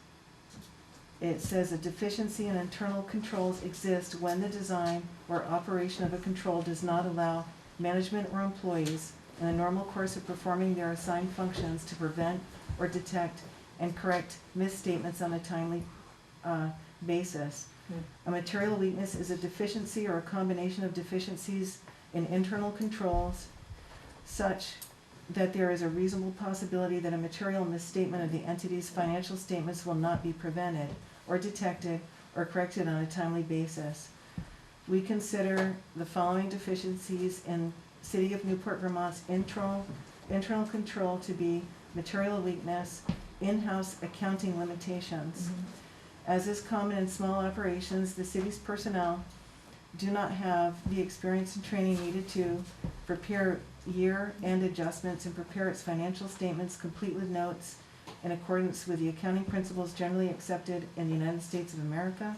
It says a deficiency in internal controls exists when the design or operation of a control does not allow management or employees in the normal course of performing their assigned functions to prevent or detect and correct misstatements on a timely basis. A material weakness is a deficiency or a combination of deficiencies in internal controls such that there is a reasonable possibility that a material misstatement of the entity's financial statements will not be prevented or detected or corrected on a timely basis. We consider the following deficiencies in City of Newport, Vermont's internal control to be material weakness, in-house accounting limitations. As is common in small operations, the city's personnel do not have the experience and training needed to prepare year-end adjustments and prepare its financial statements complete with notes in accordance with the accounting principles generally accepted in the United States of America.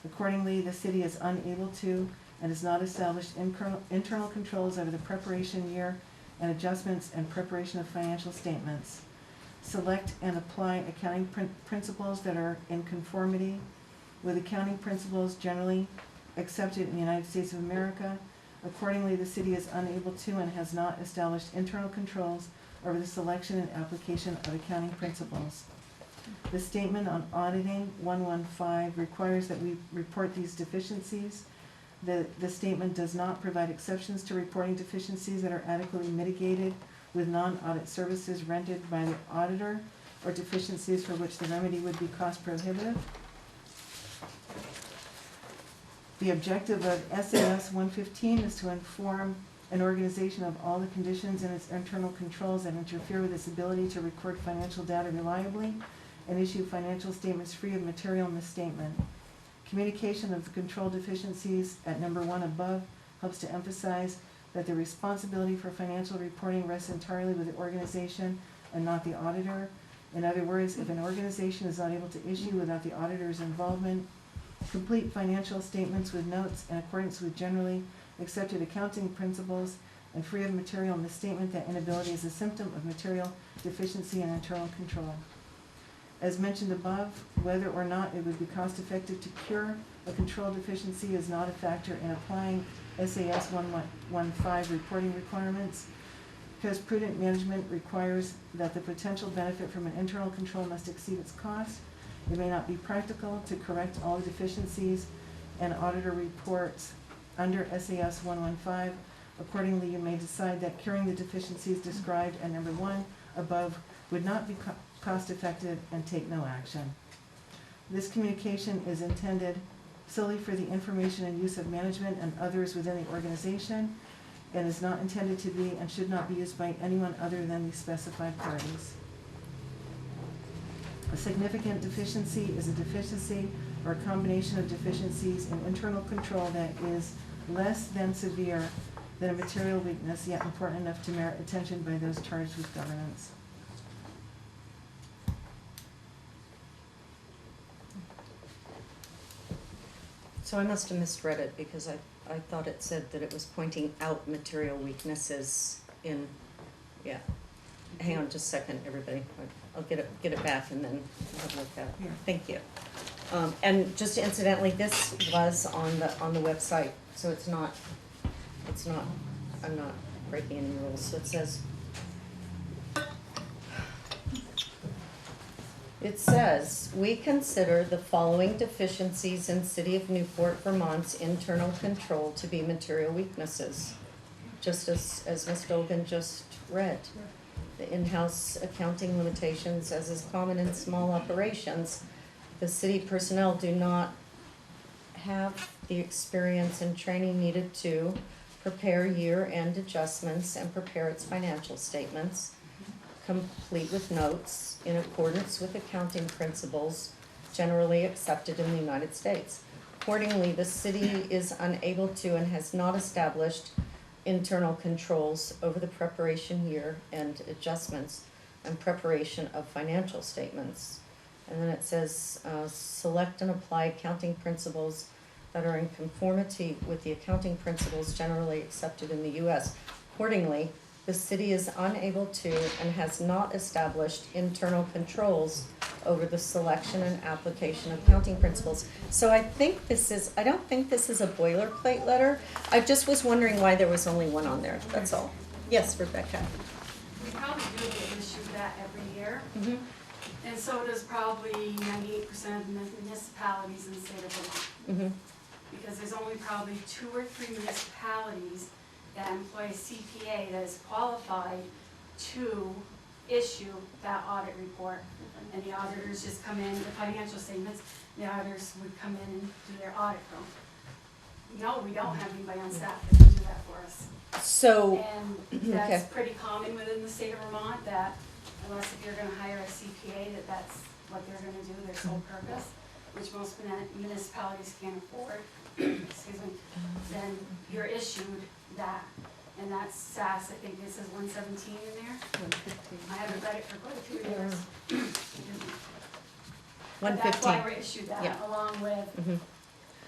Accordingly, the city is unable to and has not established internal controls over the preparation year and adjustments and preparation of financial statements. select and apply accounting principles that are in conformity with accounting principles generally accepted in the United States of America. Accordingly, the city is unable to and has not established internal controls over the selection and application of accounting principles. The statement on auditing 115 requires that we report these deficiencies. The statement does not provide exceptions to reporting deficiencies that are adequately mitigated with non-audit services rendered by the auditor or deficiencies for which the remedy would be cost prohibitive. The objective of SAS 115 is to inform an organization of all the conditions in its internal controls that interfere with its ability to record financial data reliably and issue financial statements free of material misstatement. Communication of the control deficiencies at number 1 above helps to emphasize that the responsibility for financial reporting rests entirely with the organization and not the auditor. In other words, if an organization is not able to issue without the auditor's involvement complete financial statements with notes in accordance with generally accepted accounting principles and free of material misstatement, that inability is a symptom of material deficiency and internal control. As mentioned above, whether or not it would be cost effective to cure a control deficiency is not a factor in applying SAS 115 reporting requirements, because prudent management requires that the potential benefit from an internal control must exceed its cost. It may not be practical to correct all the deficiencies and auditor reports under SAS 115. Accordingly, you may decide that curing the deficiencies described at number 1 above would not be cost effective and take no action. This communication is intended solely for the information and use of management and others within the organization, and is not intended to be and should not be used by anyone other than the specified parties. A significant deficiency is a deficiency or a combination of deficiencies in internal control that is less than severe than a material weakness, yet important enough to merit attention by those charged with governance. So I must have misread it because I thought it said that it was pointing out material weaknesses in, yeah. Hang on just a second, everybody. I'll get it back and then I'll have a look at it. Yeah. Thank you. And just incidentally, this was on the website, so it's not, I'm not breaking any rules. So it says, we consider the following deficiencies in City of Newport, Vermont's internal control to be material weaknesses, just as Ms. Dolgan just read. The in-house accounting limitations, as is common in small operations. The city personnel do not have the experience and training needed to prepare year-end adjustments and prepare its financial statements, complete with notes in accordance with accounting principles generally accepted in the United States. Accordingly, the city is unable to and has not established internal controls over the preparation year-end adjustments and preparation of financial statements. And then it says, select and apply accounting principles that are in conformity with the accounting principles generally accepted in the U.S. Accordingly, the city is unable to and has not established internal controls over the selection and application of accounting principles. So I don't think this is a boilerplate letter. I just was wondering why there was only one on there, that's all. Yes, Rebecca. We probably do get issued that every year. Mm-hmm. And so does probably 98% of municipalities in the state of Vermont. Mm-hmm. Because there's only probably 2 or 3 municipalities that employ a CPA that is qualified to issue that audit report. And the auditors just come in, the financial statements, the auditors would come in and do their audit for them. No, we don't have anybody on staff that can do that for us. So, And that's pretty common within the state of Vermont, that unless if you're gonna hire a CPA, that's what they're gonna do, their sole purpose, which most municipalities can't afford, excuse me, then you're issued that. And that's SAS, I think this is 117 in there. 115. I haven't read it for quite a few years. 115. But that's why we're issued that, Yeah. along with. Mm-hmm. like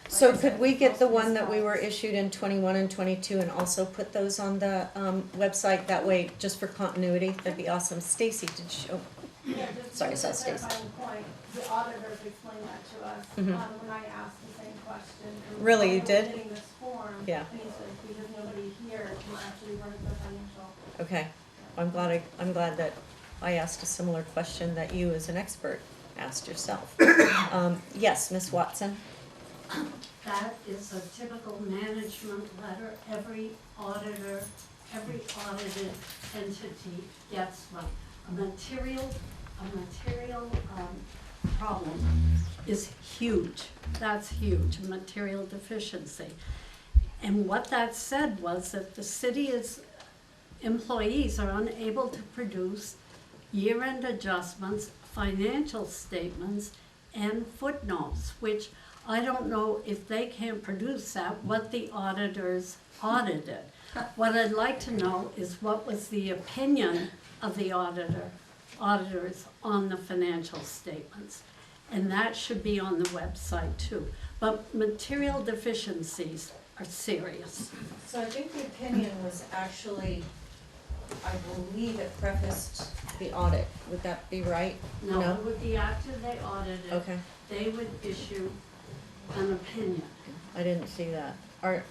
So I could said, we get most the one that we were municipalities. issued in 21 and 22 and also put those on the website? That way, just for continuity, that'd be awesome. Stacy, did you, Yeah, just Sorry, to so Stacy. clarify the point, the auditors explained that to us, Mhm. when I asked the same question. And Really, when you we were did? Getting this form. Yeah. And he said, because nobody here can actually run the financial. Okay, I'm glad that I asked a similar question that you as an expert asked yourself. Yes, Ms. Watson? That is a typical management letter. Every auditor, every audited entity gets one. A material problem is huge. That's huge, a material deficiency. And what that said was that the city's employees are unable to produce year-end adjustments, financial statements, and footnotes, which I don't know if they can't produce that, what the auditors audited. What I'd like to know is what was the opinion of the auditors on the financial statements. And that should be on the website too. But material deficiencies are serious. So I think the opinion was actually, I believe it prefaced the audit. Would that be right? No, it would be after they audited. Okay. They would issue an opinion. I didn't see that.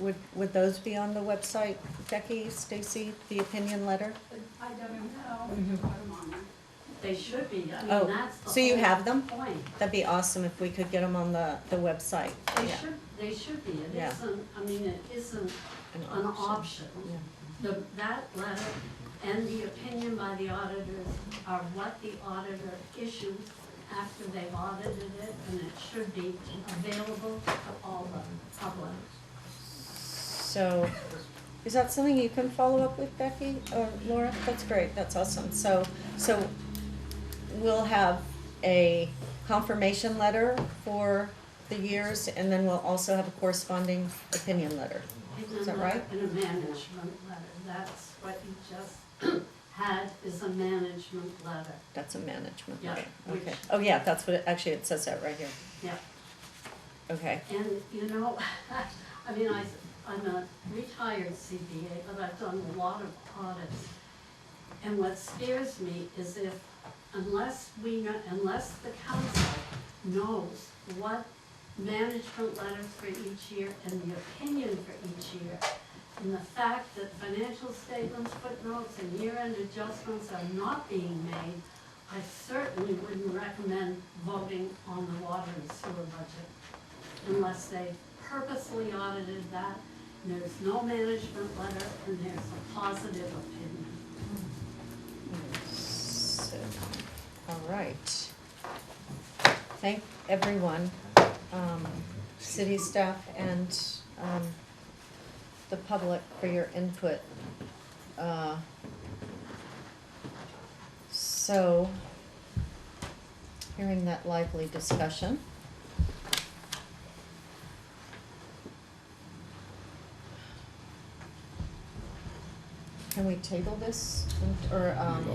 Would those be on the website, Becky, Stacy, the opinion letter? I don't know. Mhm. They should be, I mean, Oh, that's the so you whole have them? point. That'd be awesome if we could get them on the website. Yeah. They should be, it Yeah. isn't, I mean, it isn't An an option. That letter and the opinion by the auditors are what the auditor issues after they've audited it, and it should be available to all the public. So, is that something you can follow up with, Becky or Laura? That's great, that's awesome. So we'll have a confirmation letter for the years, and then we'll also have a corresponding opinion letter. Is that right? And a management letter, that's what you just had, is a management letter. That's a management Yeah, letter, which- okay. Oh, yeah, that's what, actually, it says that right here. Yeah. Okay, And, you know, I mean, I'm a retired CPA, but I've done a lot of audits. And what scares me is unless the council knows what management letters for each year and the opinion for each year, and the fact that financial statements, footnotes, and year-end adjustments are not being made, I certainly wouldn't recommend voting on the water and sewer budget unless they purposely audited that, and there's no management letter, and there's a positive opinion. so, all right. Thank everyone, city staff and the public for your input. So, hearing that lively discussion, can we table this or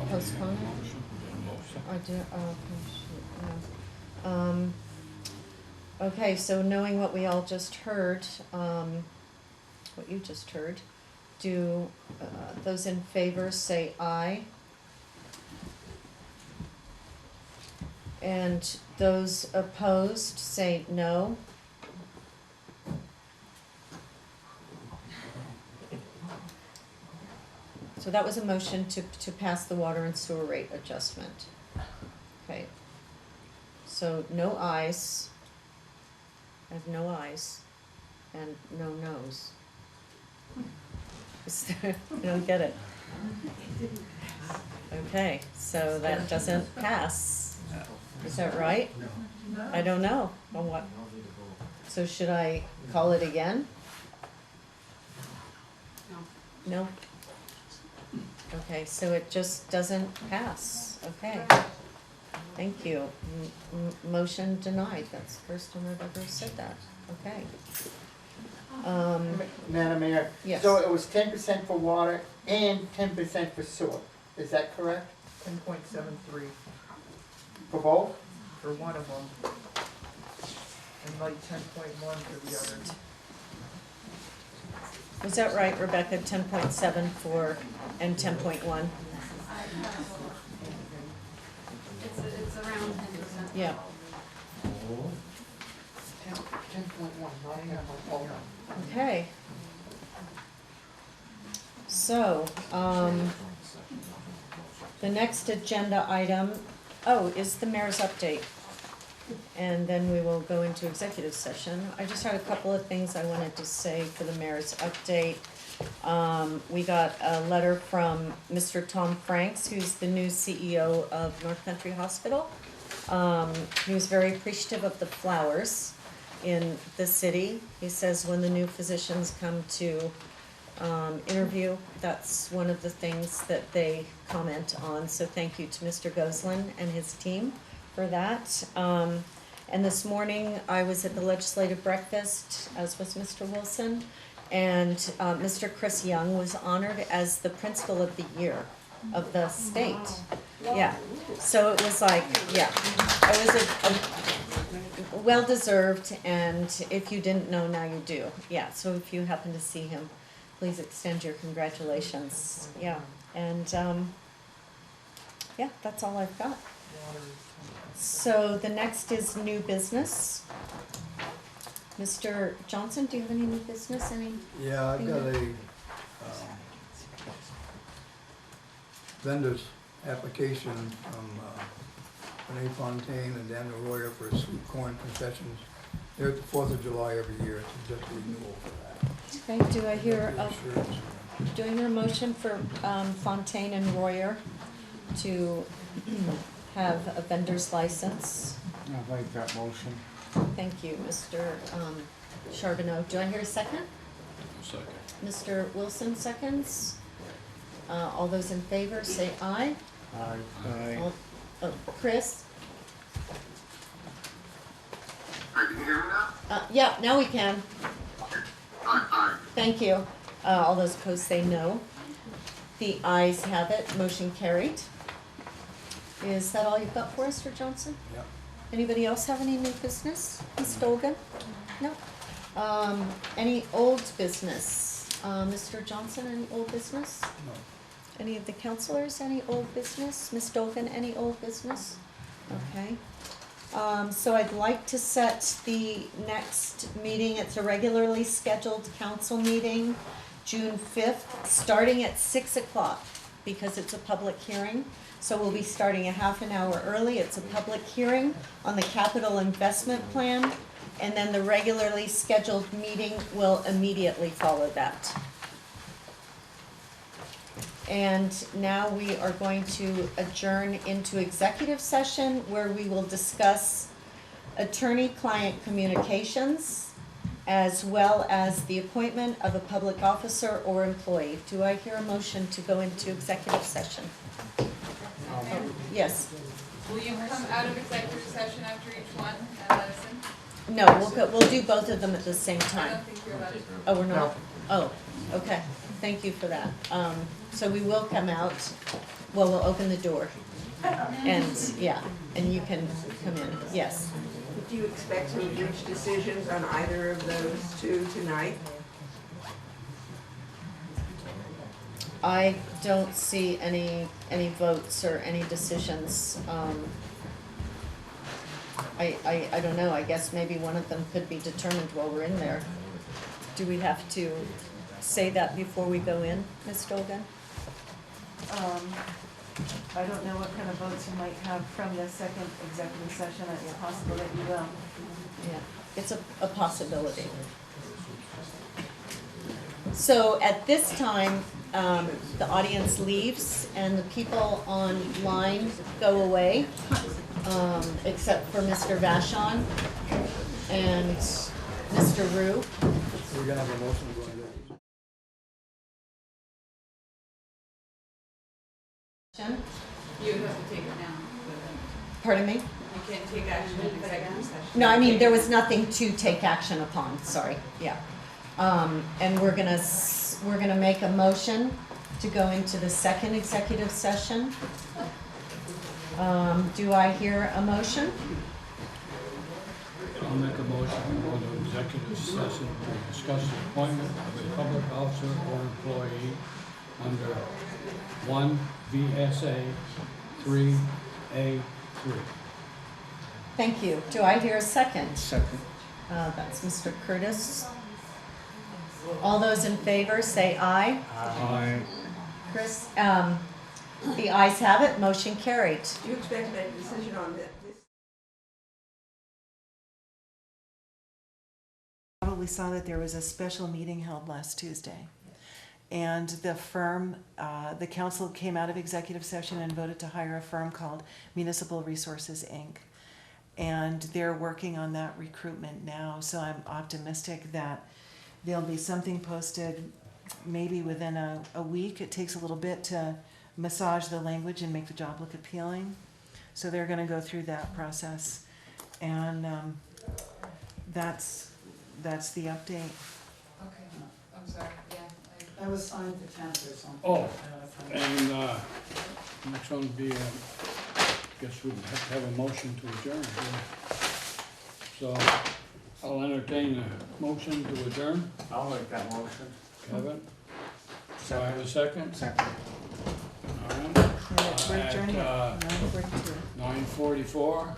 postpone it? I do, oh, shoot, no. Okay, so knowing what we all just heard, what you just heard, do those in favor say aye? And those opposed say no? So that was a motion to pass the water and sewer rate adjustment. Okay. So no ayes. I have no ayes and no noes. I don't get it. Okay, so that doesn't pass. Is that right? I don't know. Well, what? So should I call it again? No? Okay, so it just doesn't pass. Okay. Thank you. Motion denied. That's the first time I've ever said that. Okay. Madam Mayor? Yes. So it was 10% for water and 10% for sewer, is that correct? 10.73 For both? for one of them. And like 10.1 for the other. Was that right, Rebecca? 10.7 for and 10.1? It's Yeah. 10.1, not 10.0. Okay. So, the next agenda item, is the mayor's update. And then we will go into executive session. I just had a couple of things I wanted to say for the mayor's update. We got a letter from Mr. Tom Franks, who's the new CEO of North Country Hospital. He was very appreciative of the flowers in the city. He says when the new physicians come to interview, that's one of the things that they comment on. So thank you to Mr. Goslin and his team for that. And this morning I was at the legislative breakfast, as was Mr. Wilson, and Mr. Chris Young was honored as the principal of the year of the state. Yeah, so it was like, yeah, it was a well-deserved, and if you didn't know, now you do. Yeah, so if you happen to see him, please extend your congratulations. Yeah, and yeah, that's all I've got. So the next is new business. Mr. Johnson, do you have any new business? Yeah, I've got a vendor's application from Renee Fontaine and Daniel Royer for sweet corn concessions. They're at the 4th of July every year. It's just a renewal for that. Okay, do I hear a motion for Fontaine and Royer to have a vendor's license? I like that motion. Thank you, Mr. Charbonneau. Do I hear a second? Second. Mr. Wilson seconds. All those in favor say aye. Aye. Oh, Chris? Hi, can you hear me now? Yeah, now we can. Aye. Thank you. All those opposed say no. The ayes have it, motion carried. Is that all you've got for us, Mr. Johnson? Yeah. Anybody else have any new business? Ms. Dolgan? No? Any old business? Mr. Johnson, any old business? No. Any of the councilors, any old business? Ms. Dolgan, any old business? Okay. So I'd like to set the next meeting. It's a regularly scheduled council meeting, June 5th, starting at 6 o'clock because it's a public hearing. So we'll be starting a half an hour early. It's a public hearing on the capital investment plan, and then the regularly scheduled meeting will immediately follow that. And now we are going to adjourn into executive session where we will discuss attorney-client communications as well as the appointment of a public officer or employee. Do I hear a motion to go into executive session? Yes. Will you come out of executive session after each one and let us in? No, we'll do both of them at the same I time. don't think you're allowed to. Oh, we're not? Oh, okay. Thank you for that. So we will come out, well, we'll open the door. And, yeah, and you can come in, yes. Do you expect to reach decisions on either of those two tonight? I don't see any votes or any decisions. I don't know, I guess maybe one of them could be determined while we're in there. Do we have to say that before we go in, Ms. Dolgan? I don't know what kind of votes you might have from the second executive session. It's possible that you will. Yeah, it's a possibility. So at this time, the audience leaves and the people online go away, except for Mr. Vashon and Mr. Rue. So we're gonna have a motion to go into. You have to take it now. Pardon me? You can't take action in executive session. No, I mean, there was nothing to take action upon, sorry, yeah. And we're gonna make a motion to go into the second executive session. Do I hear a motion? I'll make a motion to go into executive session to discuss the appointment of a public officer or employee under 1 VSA 3A3. Thank you. Do I hear a second? Second. That's Mr. Curtis. All those in favor say aye. Aye. Chris, the ayes have it, motion carried. Do you expect to make a decision on this? Probably saw that there was a special meeting held last Tuesday. And the firm, the council came out of executive session and voted to hire a firm called Municipal Resources, Inc. And they're working on that recruitment now, so I'm optimistic that there'll be something posted maybe within a week. It takes a little bit to massage the language and make the job look appealing. So they're gonna go through that process. And that's the update. Okay, I'm sorry, yeah. That was signed the 10th or something. Oh, and, next one would be, guess we'd have to have a motion to adjourn. Yeah. So, I'll entertain a motion to adjourn. I'll make that motion. Kevin? Do I have a second? Second. All right. And we're adjourning at 9:42. 9:44.